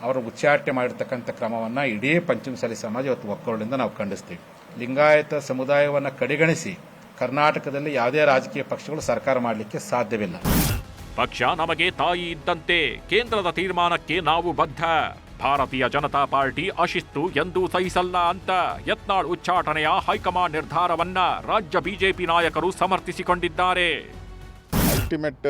ಅವರು ಉಚ್ಚಾಟನೆ ಮಾಡಿರ್ತಕ್ಕಂಥ ಕ್ರಮವನ್ನು ಇಡೀ ಪಂಚಮಸಾಲಿ ಸಮಾಜ ಇವತ್ತು ಒಕ್ಕೊರಲಿಂದ ನಾವು ಖಂಡಿಸ್ತೀವಿ. ಲಿಂಗಾಯತ ಸಮುದಾಯವನ್ನು ಕಡೆಗಣಿಸಿ ಕರ್ನಾಟಕದಲ್ಲಿ ಯಾವುದೇ ರಾಜಕೀಯ ಪಕ್ಷಗಳು ಸರ್ಕಾರ ಮಾಡಲಿಕ್ಕೆ ಸಾಧ್ಯವಿಲ್ಲ. ಪಕ್ಷ ನಮಗೆ ತಾಯಿ ಇದ್ದಂತೆ. ಕೇಂದ್ರದ ತೀರ್ಮಾನಕ್ಕೆ ನಾವು ಬದ್ಧ. ಭಾರತೀಯ ಜನತಾ ಪಾರ್ಟಿ ಅಶಿಸ್ತು ಎಂದೂ ಸಹಿಸಲ್ಲ ಅಂತ ಯತ್ನಾಳ್ ಉಚ್ಚಾಟನೆಯ ಹೈಕಮಾಂಡ್ ನಿರ್ಧಾರವನ್ನ ರಾಜ್ಯ ಬಿಜೆಪಿ ನಾಯಕರು ಸಮರ್ಥಿಸಿಕೊಂಡಿದ್ದಾರೆ. ಅಲ್ಟಿಮೇಟ್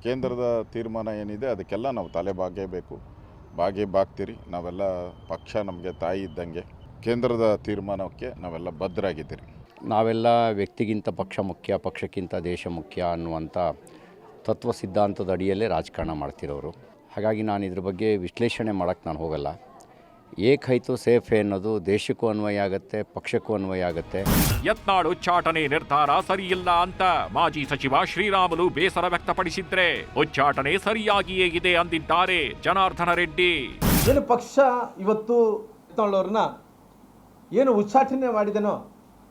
ಕೇಂದ್ರದ ತೀರ್ಮಾನ ಏನಿದೆ ಅದಕ್ಕೆಲ್ಲ ನಾವು ತಲೆ ಬಾಗ್ತೀರಿ. ನಾವೆಲ್ಲ ಪಕ್ಷ ನಮಗೆ ತಾಯಿ ಇದ್ದಂಗೆ. ಕೇಂದ್ರದ ತೀರ್ಮಾನಕ್ಕೆ ನಾವೆಲ್ಲ ಬದ್ಧರಾಗಿದ್ದೀರಿ. ನಾವೆಲ್ಲ ವ್ಯಕ್ತಿಗಿಂತ ಪಕ್ಷ ಮುಖ್ಯ, ಪಕ್ಷಕ್ಕಿಂತ ದೇಶ ಮುಖ್ಯ ಅನ್ನುವಂಥ ತತ್ವ ಸಿದ್ಧಾಂತದ ಅಡಿಯಲ್ಲೇ ರಾಜಕಾರಣ ಮಾಡ್ತಿರೋರು. ಹಾಗಾಗಿ ನಾನು ಇದ್ರ ಬಗ್ಗೆ ವಿಶ್ಲೇಷಣೆ ಮಾಡೋಕ್ಕೆ ನಾನು ಹೋಗಲ್ಲ. ಏಕೈತು ಸೇಫ್ ಅನ್ನೋದು ದೇಶಕ್ಕೂ ಅನ್ವಯ ಆಗುತ್ತೆ, ಪಕ್ಷಕ್ಕೂ ಅನ್ವಯ ಆಗುತ್ತೆ. ಯತ್ನಾಳ್ ಉಚ್ಚಾಟನೆ ನಿರ್ಧಾರ ಸರಿಯಿಲ್ಲ ಅಂತ ಮಾಜಿ ಸಚಿವ ಶ್ರೀರಾಮುಲು ಬೇಸರ ವ್ಯಕ್ತಪಡಿಸಿದ್ರೆ ಉಚ್ಚಾಟನೆ ಸರಿಯಾಗಿಯೇ ಇದೆ ಅಂದಿದ್ದಾರೆ ಜನಾರ್ದನ ರೆಡ್ಡಿ. ಏನು ಪಕ್ಷ ಇವತ್ತು ಯತ್ನಾಳ್ ಅವ್ರನ್ನ ಏನು ಉಚ್ಚಾಟನೆ ಮಾಡಿದನೋ,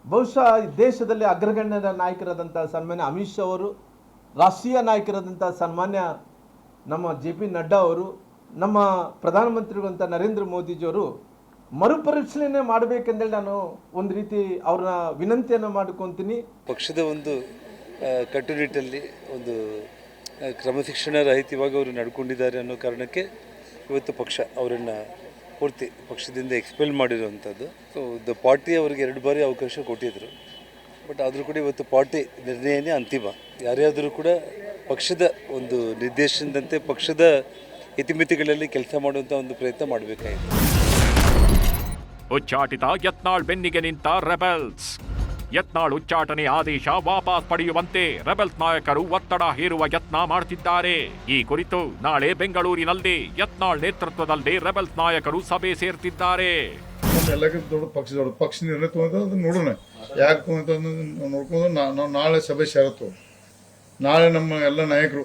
ಬಹುಶಃ ದೇಶದಲ್ಲಿ ಅಗ್ರಗಣ್ಯ ನಾಯಕರಾದಂಥ ಸನ್ಮಾನ್ಯ ಅಮಿತ್ ಶಾ ಅವರು, ರಾಷ್ಟ್ರೀಯ ನಾಯಕರಾದಂಥ ಸನ್ಮಾನ್ಯ ನಮ್ಮ JP ನಡ್ಡಾ ಅವರು, ನಮ್ಮ ಪ್ರಧಾನಮಂತ್ರಿಗಳಂತ ನರೇಂದ್ರ ಮೋದಿಜಿಯವರು ಮರುಪರಿಶೀಲನೆ ಮಾಡಬೇಕೆಂದೇಳಿ ನಾನು ಒಂದು ರೀತಿ ಅವ್ರನ್ನ ವಿನಂತಿಯನ್ನು ಮಾಡ್ಕೊತೀನಿ. ಪಕ್ಷದ ಒಂದು ಕಟ್ಟುನಿಟ್ಟಲ್ಲಿ ಒಂದು ಕ್ರಮಶಿಕ್ಷಣ ರಹಿತವಾಗಿ ಅವರು ನಡ್ಕೊಂಡಿದ್ದಾರೆ ಅನ್ನೋ ಕಾರಣಕ್ಕೆ ಇವತ್ತು ಪಕ್ಷ ಅವರನ್ನು ಪೂರ್ತಿ ಪಕ್ಷದಿಂದ ಎಕ್ಸ್ಪೆಲ್ ಮಾಡಿರುವಂಥದ್ದು. ಸೊ ದ ಪಾರ್ಟಿ ಅವರಿಗೆ 2 ಬಾರಿ ಅವಕಾಶ ಕೊಟ್ಟಿದ್ದರು. ಬಟ್ ಆದರೂ ಕೂಡ ಇವತ್ತು ಪಾರ್ಟಿ ನಿರ್ಣಯನೇ ಅಂತಿಮ. ಯಾರ್ಯಾದರೂ ಕೂಡ ಪಕ್ಷದ ಒಂದು ನಿರ್ದೇಶನದಂತೆ ಪಕ್ಷದ ಇತಿಮಿತಿಗಳಲ್ಲಿ ಕೆಲಸ ಮಾಡುವಂಥ ಒಂದು ಪ್ರಯತ್ನ ಮಾಡಬೇಕಾಗಿದೆ. ಉಚ್ಚಾಟಿತ ಯತ್ನಾಳ್ ಬೆನ್ನಿಗೆ ನಿಂತ ರೆಬೆಲ್ಸ್. ಯತ್ನಾಳ್ ಉಚ್ಚಾಟನೆ ಆದೇಶ ವಾಪಸ್ ಪಡೆಯುವಂತೆ ರೆಬೆಲ್ಸ್ ನಾಯಕರು ಒತ್ತಡ ಹೇರುವ ಯತ್ನ ಮಾಡುತ್ತಿದ್ದಾರೆ. ಈ ಕುರಿತು ನಾಳೆ ಬೆಂಗಳೂರಿನಲ್ಲಿ ಯತ್ನಾಳ್ ನೇತೃತ್ವದಲ್ಲಿ ರೆಬೆಲ್ಸ್ ನಾಯಕರು ಸಭೆ ಸೇರ್ತಿದ್ದಾರೆ. ಎಲ್ಲಕ್ಕಿಂತ ದೊಡ್ಡ ಪಕ್ಷ ನಿರ್ಣಯ ತಗೊಂಡು ನೋಡೋಣ, ಯಾಕೆ ತಗೊಂತ ನೋಡ್ಕೊಂಡು ನಾವು ನಾಳೆ ಸಭೆ ಸೇರತ್ತು. ನಾಳೆ ನಮ್ಮ ಎಲ್ಲ ನಾಯಕರು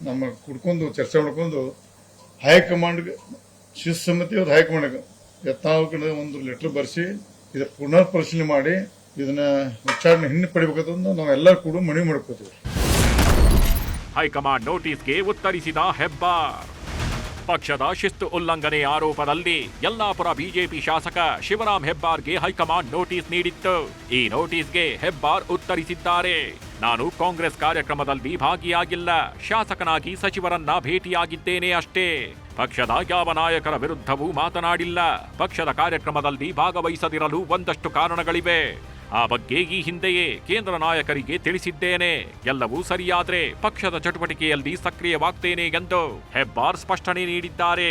ನಮ್ಮ ಕುಡ್ಕೊಂಡು ಚರ್ಚೆ ಮಾಡ್ಕೊಂಡು ಹೈಕಮಾಂಡ್ಗೆ ಶಿವಸಮಿತಿ ಅವ್ರು ಹೈಕಮಾಂಡ್ಗೆ ಯತ್ನಾಳ್ ಕಡೆ ಒಂದು ಲೆಟರ್ ಬರೆಸಿ ಇದು ಪುನರ್ ಪರಿಶೀಲನೆ ಮಾಡಿ ಇದನ್ನ ಉಚ್ಚಾರಣೆ ಹಿಂದೆ ಪಡಿಬೇಕಂತ ನಾವೆಲ್ಲರೂ ಕೂಡ ಮನವಿ ಮಾಡ್ಕೋತೀವಿ. ಹೈಕಮಾಂಡ್ ನೋಟಿಸ್ಗೆ ಉತ್ತರಿಸಿದ ಹೆಬ್ಬಾರ್. ಪಕ್ಷದ ಶಿಸ್ತು ಉಲ್ಲಂಘನೆ ಆರೋಪದಲ್ಲಿ ಯಲ್ಲಾಪುರ ಬಿಜೆಪಿ ಶಾಸಕ ಶಿವರಾಮ್ ಹೆಬ್ಬಾರ್ಗೆ ಹೈಕಮಾಂಡ್ ನೋಟಿಸ್ ನೀಡಿತ್ತು. ಈ ನೋಟಿಸ್ಗೆ ಹೆಬ್ಬಾರ್ ಉತ್ತರಿಸಿದ್ದಾರೆ. ನಾನು ಕಾಂಗ್ರೆಸ್ ಕಾರ್ಯಕ್ರಮದಲ್ಲಿ ಭಾಗಿಯಾಗಿಲ್ಲ, ಶಾಸಕನಾಗಿ ಸಚಿವರನ್ನ ಭೇಟಿಯಾಗಿದ್ದೇನೆ ಅಷ್ಟೇ. ಪಕ್ಷದ ಯಾವ ನಾಯಕರ ವಿರುದ್ಧವೂ ಮಾತನಾಡಿಲ್ಲ. ಪಕ್ಷದ ಕಾರ್ಯಕ್ರಮದಲ್ಲಿ ಭಾಗವಹಿಸದಿರಲು ಒಂದಷ್ಟು ಕಾರಣಗಳಿವೆ. ಆ ಬಗ್ಗೆ ಈ ಹಿಂದೆಯೇ ಕೇಂದ್ರ ನಾಯಕರಿಗೆ ತಿಳಿಸಿದ್ದೇನೆ. ಎಲ್ಲವೂ ಸರಿಯಾದ್ರೆ ಪಕ್ಷದ ಚಟುವಟಿಕೆಯಲ್ಲಿ ಸಕ್ರಿಯವಾಗ್ತೇನೆ ಎಂದು ಹೆಬ್ಬಾರ್ ಸ್ಪಷ್ಟನೆ ನೀಡಿದ್ದಾರೆ.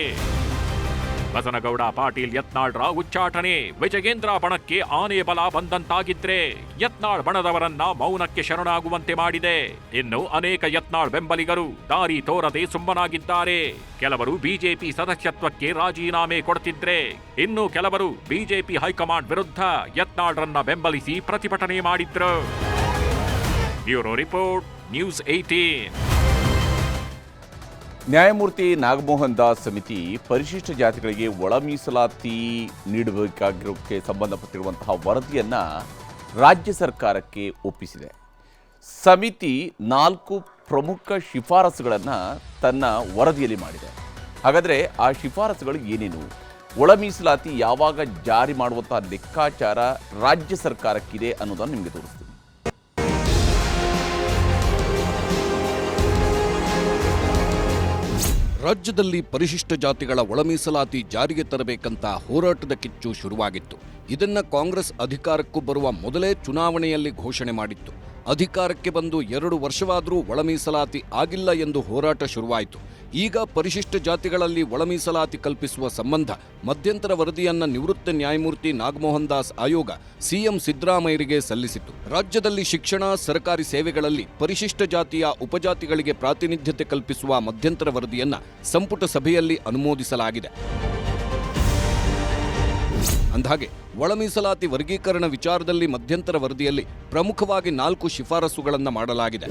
ಬಸನಗೌಡ ಪಾಟೀಲ್ ಯತ್ನಾಳ್ರ ಉಚ್ಚಾಟನೆ ವಿಜಯೇಂದ್ರ ಬಣಕ್ಕೆ ಆನೆ ಬಲ ಬಂದಂತಾಗಿದ್ರೆ ಯತ್ನಾಳ್ ಬಣದವರನ್ನ ಮೌನಕ್ಕೆ ಶರಣಾಗುವಂತೆ ಮಾಡಿದೆ. ಇನ್ನು ಅನೇಕ ಯತ್ನಾಳ್ ಬೆಂಬಲಿಗರು ದಾರಿ ತೋರದೆ ಸುಮ್ಮನಾಗಿದ್ದಾರೆ. ಕೆಲವರು ಬಿಜೆಪಿ ಸದಸ್ಯತ್ವಕ್ಕೆ ರಾಜೀನಾಮೆ ಕೊಡ್ತಿದ್ರೆ ಇನ್ನು ಕೆಲವರು ಬಿಜೆಪಿ ಹೈಕಮಾಂಡ್ ವಿರುದ್ಧ ಯತ್ನಾಳ್ರನ್ನ ಬೆಂಬಲಿಸಿ ಪ್ರತಿಭಟನೆ ಮಾಡಿದ್ರು. Bureau report, news 18. ನ್ಯಾಯಮೂರ್ತಿ ನಾಗಮೋಹನ್ ದಾಸ್ ಸಮಿತಿ ಪರಿಶಿಷ್ಟ ಜಾತಿಗಳಿಗೆ ಒಳ ಮೀಸಲಾತಿ ನೀಡಬೇಕಾಗಿರೋಕ್ಕೆ ಸಂಬಂಧಪಟ್ಟಿರುವಂತಹ ವರದಿಯನ್ನು ರಾಜ್ಯ ಸರ್ಕಾರಕ್ಕೆ ಒಪ್ಪಿಸಿದೆ. ಸಮಿತಿ 4 ಪ್ರಮುಖ ಶಿಫಾರಸುಗಳನ್ನು ತನ್ನ ವರದಿಯಲ್ಲಿ ಮಾಡಿದೆ. ಹಾಗಾದರೆ ಆ ಶಿಫಾರಸುಗಳು ಏನೇನು? ಒಳ ಮೀಸಲಾತಿ ಯಾವಾಗ ಜಾರಿ ಮಾಡುವಂತಹ ಲೆಕ್ಕಾಚಾರ ರಾಜ್ಯ ಸರ್ಕಾರಕ್ಕಿದೆ ಅನ್ನೋದನ್ನು ನಿಮಗೆ ತೋರಿಸ್ತೀನಿ. ರಾಜ್ಯದಲ್ಲಿ ಪರಿಶಿಷ್ಟ ಜಾತಿಗಳ ಒಳ ಮೀಸಲಾತಿ ಜಾರಿಗೆ ತರಬೇಕಂತ ಹೋರಾಟದ ಕಿಚ್ಚು ಶುರುವಾಗಿತ್ತು. ಇದನ್ನ ಕಾಂಗ್ರೆಸ್ ಅಧಿಕಾರಕ್ಕೂ ಬರುವ ಮೊದಲೇ ಚುನಾವಣೆಯಲ್ಲಿ ಘೋಷಣೆ ಮಾಡಿತ್ತು. ಅಧಿಕಾರಕ್ಕೆ ಬಂದು 2 ವರ್ಷವಾದರೂ ಒಳ ಮೀಸಲಾತಿ ಆಗಿಲ್ಲ ಎಂದು ಹೋರಾಟ ಶುರುವಾಯಿತು. ಈಗ ಪರಿಶಿಷ್ಟ ಜಾತಿಗಳಲ್ಲಿ ಒಳ ಮೀಸಲಾತಿ ಕಲ್ಪಿಸುವ ಸಂಬಂಧ ಮಧ್ಯಂತರ ವರದಿಯನ್ನ ನಿವೃತ್ತ ನ್ಯಾಯಮೂರ್ತಿ ನಾಗಮೋಹನ್ ದಾಸ್ ಆಯೋಗ ಸಿಎಂ ಸಿದ್ದರಾಮಯ್ಯರಿಗೆ ಸಲ್ಲಿಸಿತು. ರಾಜ್ಯದಲ್ಲಿ ಶಿಕ್ಷಣ, ಸರ್ಕಾರಿ ಸೇವೆಗಳಲ್ಲಿ ಪರಿಶಿಷ್ಟ ಜಾತಿಯ ಉಪಜಾತಿಗಳಿಗೆ ಪ್ರಾತಿನಿಧ್ಯತೆ ಕಲ್ಪಿಸುವ ಮಧ್ಯಂತರ ವರದಿಯನ್ನ ಸಂಪುಟ ಸಭೆಯಲ್ಲಿ ಅನುಮೋದಿಸಲಾಗಿದೆ. ಅಂದಹಾಗೆ ಒಳ ಮೀಸಲಾತಿ ವರ್ಗೀಕರಣ ವಿಚಾರದಲ್ಲಿ ಮಧ್ಯಂತರ ವರದಿಯಲ್ಲಿ ಪ್ರಮುಖವಾಗಿ 4 ಶಿಫಾರಸುಗಳನ್ನು ಮಾಡಲಾಗಿದೆ.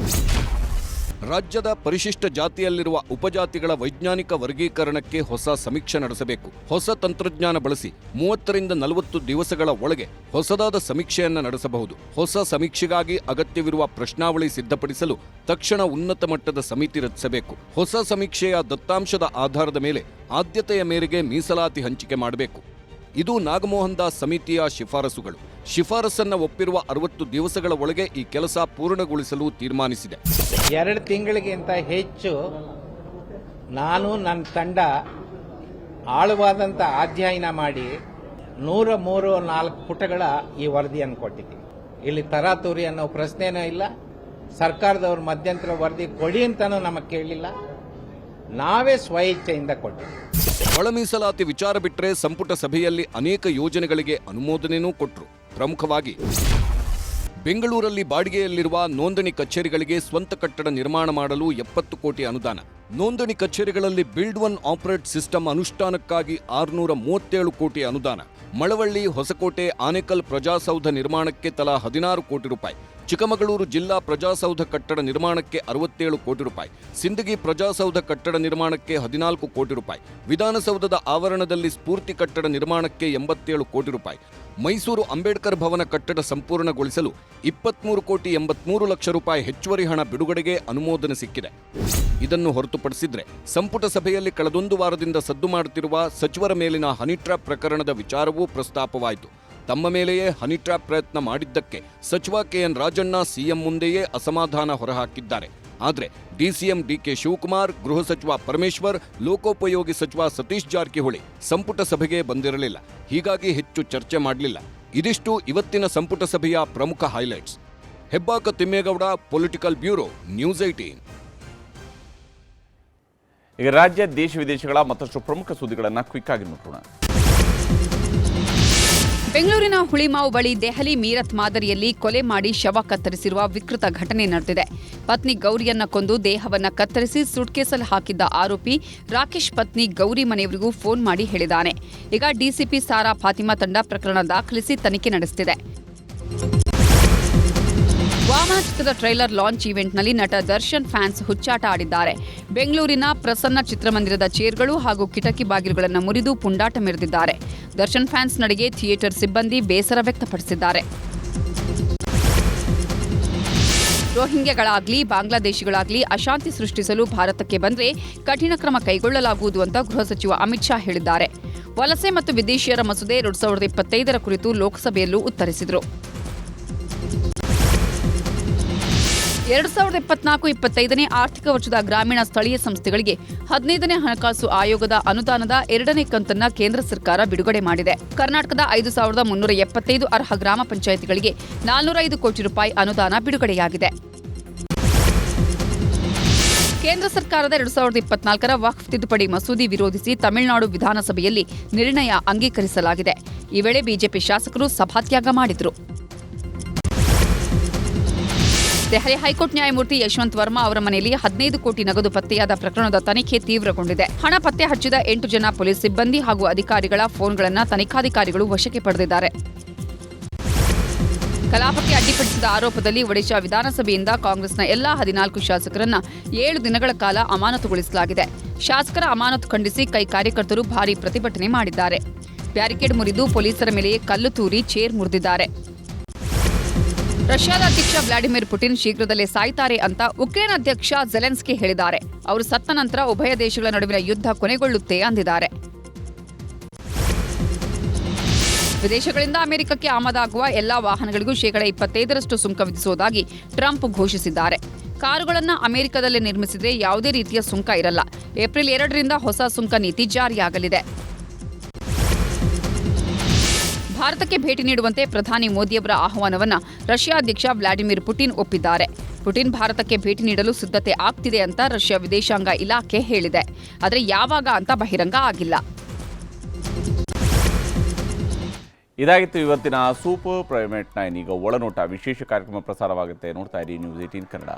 ರಾಜ್ಯದ ಪರಿಶಿಷ್ಟ ಜಾತಿಯಲ್ಲಿರುವ ಉಪಜಾತಿಗಳ ವೈಜ್ಞಾನಿಕ ವರ್ಗೀಕರಣಕ್ಕೆ ಹೊಸ ಸಮೀಕ್ಷೆ ನಡೆಸಬೇಕು. ಹೊಸ ತಂತ್ರಜ್ಞಾನ ಬಳಸಿ 30 ರಿಂದ 40 ದಿವಸಗಳ ಒಳಗೆ ಹೊಸದಾದ ಸಮೀಕ್ಷೆಯನ್ನು ನಡೆಸಬಹುದು. ಹೊಸ ಸಮೀಕ್ಷೆಗಾಗಿ ಅಗತ್ಯವಿರುವ ಪ್ರಶ್ನಾವಳಿ ಸಿದ್ಧಪಡಿಸಲು ತಕ್ಷಣ ಉನ್ನತ ಮಟ್ಟದ ಸಮಿತಿ ರಚಿಸಬೇಕು. ಹೊಸ ಸಮೀಕ್ಷೆಯ ದತ್ತಾಂಶದ ಆಧಾರದ ಮೇಲೆ ಆದ್ಯತೆಯ ಮೇರೆಗೆ ಮೀಸಲಾತಿ ಹಂಚಿಕೆ ಮಾಡಬೇಕು. ಇದು ನಾಗಮೋಹನ್ ದಾಸ್ ಸಮಿತಿಯ ಶಿಫಾರಸುಗಳು. ಶಿಫಾರಸನ್ನ ಒಪ್ಪಿರುವ 60 ದಿವಸಗಳ ಒಳಗೆ ಈ ಕೆಲಸ ಪೂರ್ಣಗೊಳಿಸಲು ತೀರ್ಮಾನಿಸಿದೆ. 2 ತಿಂಗಳಿಗಿಂತ ಹೆಚ್ಚು ನಾನು ನನ್ನ ತಂಡ ಆಳವಾದಂಥ ಅಧ್ಯಯನ ಮಾಡಿ 103-4 ಪುಟಗಳ ಈ ವರದಿಯನ್ನು ಕೊಟ್ಟಿದ್ದೀವಿ. ಇಲ್ಲಿ ತರಾತುರಿ ಅನ್ನೋ ಪ್ರಶ್ನೆನೂ ಇಲ್ಲ. ಸರ್ಕಾರದವ್ರ ಮಧ್ಯಂತರ ವರದಿ ಕೊಡಿ ಅಂತಾನೂ ನಮಗೆ ಕೇಳಲಿಲ್ಲ. ನಾವೇ ಸ್ವಇಚ್ಛೆಯಿಂದ ಕೊಟ್ಟಿದ್ದೀವಿ. ಒಳ ಮೀಸಲಾತಿ ವಿಚಾರ ಬಿಟ್ಟರೆ ಸಂಪುಟ ಸಭೆಯಲ್ಲಿ ಅನೇಕ ಯೋಜನೆಗಳಿಗೆ ಅನುಮೋದನೆಯೂ ಕೊಟ್ಟರು. ಪ್ರಮುಖವಾಗಿ ಬೆಂಗಳೂರಲ್ಲಿ ಬಾಡಿಗೆಯಲ್ಲಿರುವ ನೋಂದಣಿ ಕಚೇರಿಗಳಿಗೆ ಸ್ವಂತ ಕಟ್ಟಡ ನಿರ್ಮಾಣ ಮಾಡಲು 70 ಕೋಟಿ ಅನುದಾನ. ನೋಂದಣಿ ಕಚೇರಿಗಳಲ್ಲಿ ಬಿಲ್ಡ್ ಒನ್ ಆಪರೇಟ್ ಸಿಸ್ಟಮ್ ಅನುಷ್ಠಾನಕ್ಕಾಗಿ 637 ಕೋಟಿ ಅನುದಾನ. ಮಳವಳ್ಳಿ, ಹೊಸಕೋಟೆ, ಆನೇಕಲ್ ಪ್ರಜಾಸೌಧ ನಿರ್ಮಾಣಕ್ಕೆ ತಲಾ 16 ಕೋಟಿ ರೂಪಾಯಿ. ಚಿಕ್ಕಮಗಳೂರು ಜಿಲ್ಲಾ ಪ್ರಜಾಸೌಧ ಕಟ್ಟಡ ನಿರ್ಮಾಣಕ್ಕೆ 67 ಕೋಟಿ ರೂಪಾಯಿ. ಸಿಂದಗಿ ಪ್ರಜಾಸೌಧ ಕಟ್ಟಡ ನಿರ್ಮಾಣಕ್ಕೆ 14 ಕೋಟಿ ರೂಪಾಯಿ. ವಿಧಾನಸೌಧದ ಆವರಣದಲ್ಲಿ ಸ್ಫೂರ್ತಿ ಕಟ್ಟಡ ನಿರ್ಮಾಣಕ್ಕೆ 87 ಕೋಟಿ ರೂಪಾಯಿ. ಮೈಸೂರು ಅಂಬೇಡ್ಕರ್ ಭವನ ಕಟ್ಟಡ ಸಂಪೂರ್ಣಗೊಳಿಸಲು 23 ಕೋಟಿ 83 ಲಕ್ಷ ರೂಪಾಯಿ ಹೆಚ್ಚುವರಿ ಹಣ ಬಿಡುಗಡೆಗೆ ಅನುಮೋದನೆ ಸಿಕ್ಕಿದೆ. ಇದನ್ನು ಹೊರತುಪಡಿಸಿದ್ರೆ ಸಂಪುಟ ಸಭೆಯಲ್ಲಿ ಕಳೆದೊಂದು ವಾರದಿಂದ ಸದ್ದು ಮಾಡುತ್ತಿರುವ ಸಚಿವರ ಮೇಲಿನ ಹನಿ ಟ್ರ್ಯಾಪ್ ಪ್ರಕರಣದ ವಿಚಾರವೂ ಪ್ರಸ್ತಾಪವಾಯಿತು. ತಮ್ಮ ಮೇಲೆಯೇ ಹನಿ ಟ್ರ್ಯಾಪ್ ಪ್ರಯತ್ನ ಮಾಡಿದ್ದಕ್ಕೆ ಸಚಿವ ಕೆಎನ್ ರಾಜಣ್ಣ ಸಿಎಂ ಮುಂದೆಯೇ ಅಸಮಾಧಾನ ಹೊರಹಾಕಿದ್ದಾರೆ. ಆದರೆ ಡಿಸಿಎಂ ಡಿಕೆ ಶಿವಕುಮಾರ್, ಗೃಹ ಸಚಿವ ಪರಮೇಶ್ವರ್, ಲೋಕೋಪಯೋಗಿ ಸಚಿವ ಸತೀಶ್ ಜಾರಕಿಹೊಳಿ ಸಂಪುಟ ಸಭೆಗೆ ಬಂದಿರಲಿಲ್ಲ. ಹೀಗಾಗಿ ಹೆಚ್ಚು ಚರ್ಚೆ ಮಾಡಲಿಲ್ಲ. ಇದಿಷ್ಟು ಇವತ್ತಿನ ಸಂಪುಟ ಸಭೆಯ ಪ್ರಮುಖ highlights. Hebbaka Thimmegowda, political bureau, news 18. ಈಗ ರಾಜ್ಯ ದೇಶ ವಿದೇಶಗಳ ಮತ್ತಷ್ಟು ಪ್ರಮುಖ ಸುದ್ದಿಗಳನ್ನು ಕ್ವಿಕ್ ಆಗಿ ನೋಡೋಣ. ಬೆಂಗಳೂರಿನ ಹುಳಿಮಾವು ಬಳಿ ದೆಹಲಿ ಮೀರತ್ ಮಾದರಿಯಲ್ಲಿ ಕೊಲೆ ಮಾಡಿ ಶವ ಕತ್ತರಿಸಿರುವ ವಿಕೃತ ಘಟನೆ ನಡೆದಿದೆ. ಪತ್ನಿ ಗೌರಿಯನ್ನ ಕೊಂದು ದೇಹವನ್ನ ಕತ್ತರಿಸಿ ಸೂಟ್ಕೇಸಲ್ಲಿ ಹಾಕಿದ್ದ ಆರೋಪಿ ರಾಕೇಶ್ ಪತ್ನಿ ಗೌರಿ ಮನೆಯವರಿಗೂ ಫೋನ್ ಮಾಡಿ ಹೇಳಿದ್ದಾನೆ. ಈಗ ಡಿಸಿಪಿ ಸಾರಾ ಫಾತಿಮಾ ತಂಡ ಪ್ರಕರಣ ದಾಖಲಿಸಿ ತನಿಖೆ ನಡೆಸುತ್ತಿದೆ. ವಾಮನ ಚಿತ್ರದ ಟ್ರೈಲರ್ ಲಾಂಚ್ ಈವೆಂಟ್ನಲ್ಲಿ ನಟ ದರ್ಶನ್ ಫ್ಯಾನ್ಸ್ ಹುಚ್ಚಾಟ ಆಡಿದ್ದಾರೆ. ಬೆಂಗಳೂರಿನ ಪ್ರಸನ್ನ ಚಿತ್ರಮಂದಿರದ ಚೇರ್ಗಳು ಹಾಗೂ ಕಿಟಕಿ ಬಾಗಿಲುಗಳನ್ನು ಮುರಿದು ಪುಂಡಾಟ ಮೆರೆದಿದ್ದಾರೆ. ದರ್ಶನ್ ಫ್ಯಾನ್ಸ್ ನಡೆಗೆ ಥಿಯೇಟರ್ ಸಿಬ್ಬಂದಿ ಬೇಸರ ವ್ಯಕ್ತಪಡಿಸಿದ್ದಾರೆ. ರೋಹಿಂಗ್ಯಗಳಾಗ್ಲಿ ಬಾಂಗ್ಲಾದೇಶಿಗಳಾಗ್ಲಿ ಅಶಾಂತಿ ಸೃಷ್ಟಿಸಲು ಭಾರತಕ್ಕೆ ಬಂದರೆ ಕಠಿಣ ಕ್ರಮ ಕೈಗೊಳ್ಳಲಾಗುವುದು ಅಂತ ಗೃಹ ಸಚಿವ ಅಮಿತ್ ಶಾ ಹೇಳಿದ್ದಾರೆ. ವಲಸೆ ಮತ್ತು ವಿದೇಶಿಯರ ಮಸೂದೆ 2025 ಕುರಿತು ಲೋಕಸಭೆಯಲ್ಲೂ ಉತ್ತರಿಸಿದರು. 2024-25ನೇ ಆರ್ಥಿಕ ವರ್ಷದ ಗ್ರಾಮೀಣ ಸ್ಥಳೀಯ ಸಂಸ್ಥೆಗಳಿಗೆ 15ನೇ ಹಣಕಾಸು ಆಯೋಗದ ಅನುದಾನದ 2ನೇ ಕಂತನ್ನು ಕೇಂದ್ರ ಸರ್ಕಾರ ಬಿಡುಗಡೆ ಮಾಡಿದೆ. ಕರ್ನಾಟಕದ 5375 ಅರ್ಹ ಗ್ರಾಮ ಪಂಚಾಯಿತಿಗಳಿಗೆ 405 ಕೋಟಿ ರೂಪಾಯಿ ಅನುದಾನ ಬಿಡುಗಡೆಯಾಗಿದೆ. ಕೇಂದ್ರ ಸರ್ಕಾರದ 2024ರ ವಕ್ಫ್ ತಿದ್ದುಪಡಿ ಮಸೂದೆ ವಿರೋಧಿಸಿ ತಮಿಳುನಾಡು ವಿಧಾನಸಭೆಯಲ್ಲಿ ನಿರ್ಣಯ ಅಂಗೀಕರಿಸಲಾಗಿದೆ. ಈ ವೇಳೆ ಬಿಜೆಪಿ ಶಾಸಕರು ಸಭಾತ್ಯಾಗ ಮಾಡಿದರು. ದೆಹಲಿ ಹೈಕೋರ್ಟ್ ನ್ಯಾಯಮೂರ್ತಿ ಯಶವಂತ್ ವರ್ಮಾ ಅವರ ಮನೆಯಲ್ಲಿ 15 ಕೋಟಿ ನಗದು ಪತ್ತೆಯಾದ ಪ್ರಕರಣದ ತನಿಖೆ ತೀವ್ರಗೊಂಡಿದೆ. ಹಣ ಪತ್ತೆ ಹಚ್ಚಿದ 8 ಜನ ಪೊಲೀಸ್ ಸಿಬ್ಬಂದಿ ಹಾಗೂ ಅಧಿಕಾರಿಗಳ ಫೋನ್ಗಳನ್ನು ತನಿಖಾಧಿಕಾರಿಗಳು ವಶಕ್ಕೆ ಪಡೆದಿದ್ದಾರೆ. ಕಲಾಪಕ್ಕೆ ಅಡ್ಡಿಪಡಿಸಿದ ಆರೋಪದಲ್ಲಿ ಒಡಿಶಾ ವಿಧಾನಸಭೆಯಿಂದ ಕಾಂಗ್ರೆಸ್ನ ಎಲ್ಲಾ 14 ಶಾಸಕರನ್ನ 7 ದಿನಗಳ ಕಾಲ ಅಮಾನತುಗೊಳಿಸಲಾಗಿದೆ. ಶಾಸಕರ ಅಮಾನತು ಖಂಡಿಸಿ ಕೈ ಕಾರ್ಯಕರ್ತರು ಭಾರೀ ಪ್ರತಿಭಟನೆ ಮಾಡಿದ್ದಾರೆ. ಬ್ಯಾರಿಕೇಡ್ ಮುರಿದು ಪೊಲೀಸರ ಮೇಲೆ ಕಲ್ಲು ತೂರಿ ಚೇರ್ ಮುರಿದಿದ್ದಾರೆ. ರಷ್ಯಾದ ಅಧ್ಯಕ್ಷ ವ್ಲಾಡಿಮಿರ್ ಪುಟಿನ್ ಶೀಘ್ರದಲ್ಲೇ ಸಾಯ್ತಾರೆ ಅಂತ ಉಕ್ರೇನ್ ಅಧ್ಯಕ್ಷ ಝೆಲೆನ್ಸ್ಕಿ ಹೇಳಿದ್ದಾರೆ. ಅವರು ಸತ್ತ ನಂತರ ಉಭಯ ದೇಶಗಳ ನಡುವಿನ ಯುದ್ಧ ಕೊನೆಗೊಳ್ಳುತ್ತೆ ಅಂದಿದ್ದಾರೆ. ವಿದೇಶಗಳಿಂದ ಅಮೆರಿಕಕ್ಕೆ ಆಮದಾಗುವ ಎಲ್ಲಾ ವಾಹನಗಳಿಗೂ 25% ಸುಂಕ ವಿಧಿಸುವುದಾಗಿ ಟ್ರಂಪ್ ಘೋಷಿಸಿದ್ದಾರೆ. ಕಾರುಗಳನ್ನು ಅಮೆರಿಕದಲ್ಲೇ ನಿರ್ಮಿಸಿದರೆ ಯಾವುದೇ ರೀತಿಯ ಸುಂಕ ಇರಲ್ಲ. ಏಪ್ರಿಲ್ 2ರಿಂದ ಹೊಸ ಸುಂಕ ನೀತಿ ಜಾರಿಯಾಗಲಿದೆ. ಭಾರತಕ್ಕೆ ಭೇಟಿ ನೀಡುವಂತೆ ಪ್ರಧಾನಿ ಮೋದಿಯವರ ಆಹ್ವಾನವನ್ನು ರಷ್ಯಾ ಅಧ್ಯಕ್ಷ ವ್ಲಾಡಿಮಿರ್ ಪುಟಿನ್ ಒಪ್ಪಿದ್ದಾರೆ. ಪುಟಿನ್ ಭಾರತಕ್ಕೆ ಭೇಟಿ ನೀಡಲು ಸಿದ್ಧತೆ ಆಗ್ತಿದೆ ಅಂತ ರಷ್ಯಾ ವಿದೇಶಾಂಗ ಇಲಾಖೆ ಹೇಳಿದೆ. ಆದರೆ ಯಾವಾಗ ಅಂತ ಬಹಿರಂಗ ಆಗಿಲ್ಲ. ಇದಾಗಿತ್ತು ಇವತ್ತಿನ ಸೂಪರ್ ಪ್ರೈಮ್ 9. ಈಗ ಒಳನೋಟ ವಿಶೇಷ ಕಾರ್ಯಕ್ರಮ ಪ್ರಸಾರವಾಗುತ್ತೆ. ನೋಡ್ತಾ ಇರಿ ನ್ಯೂಸ್ 18 ಕನ್ನಡ.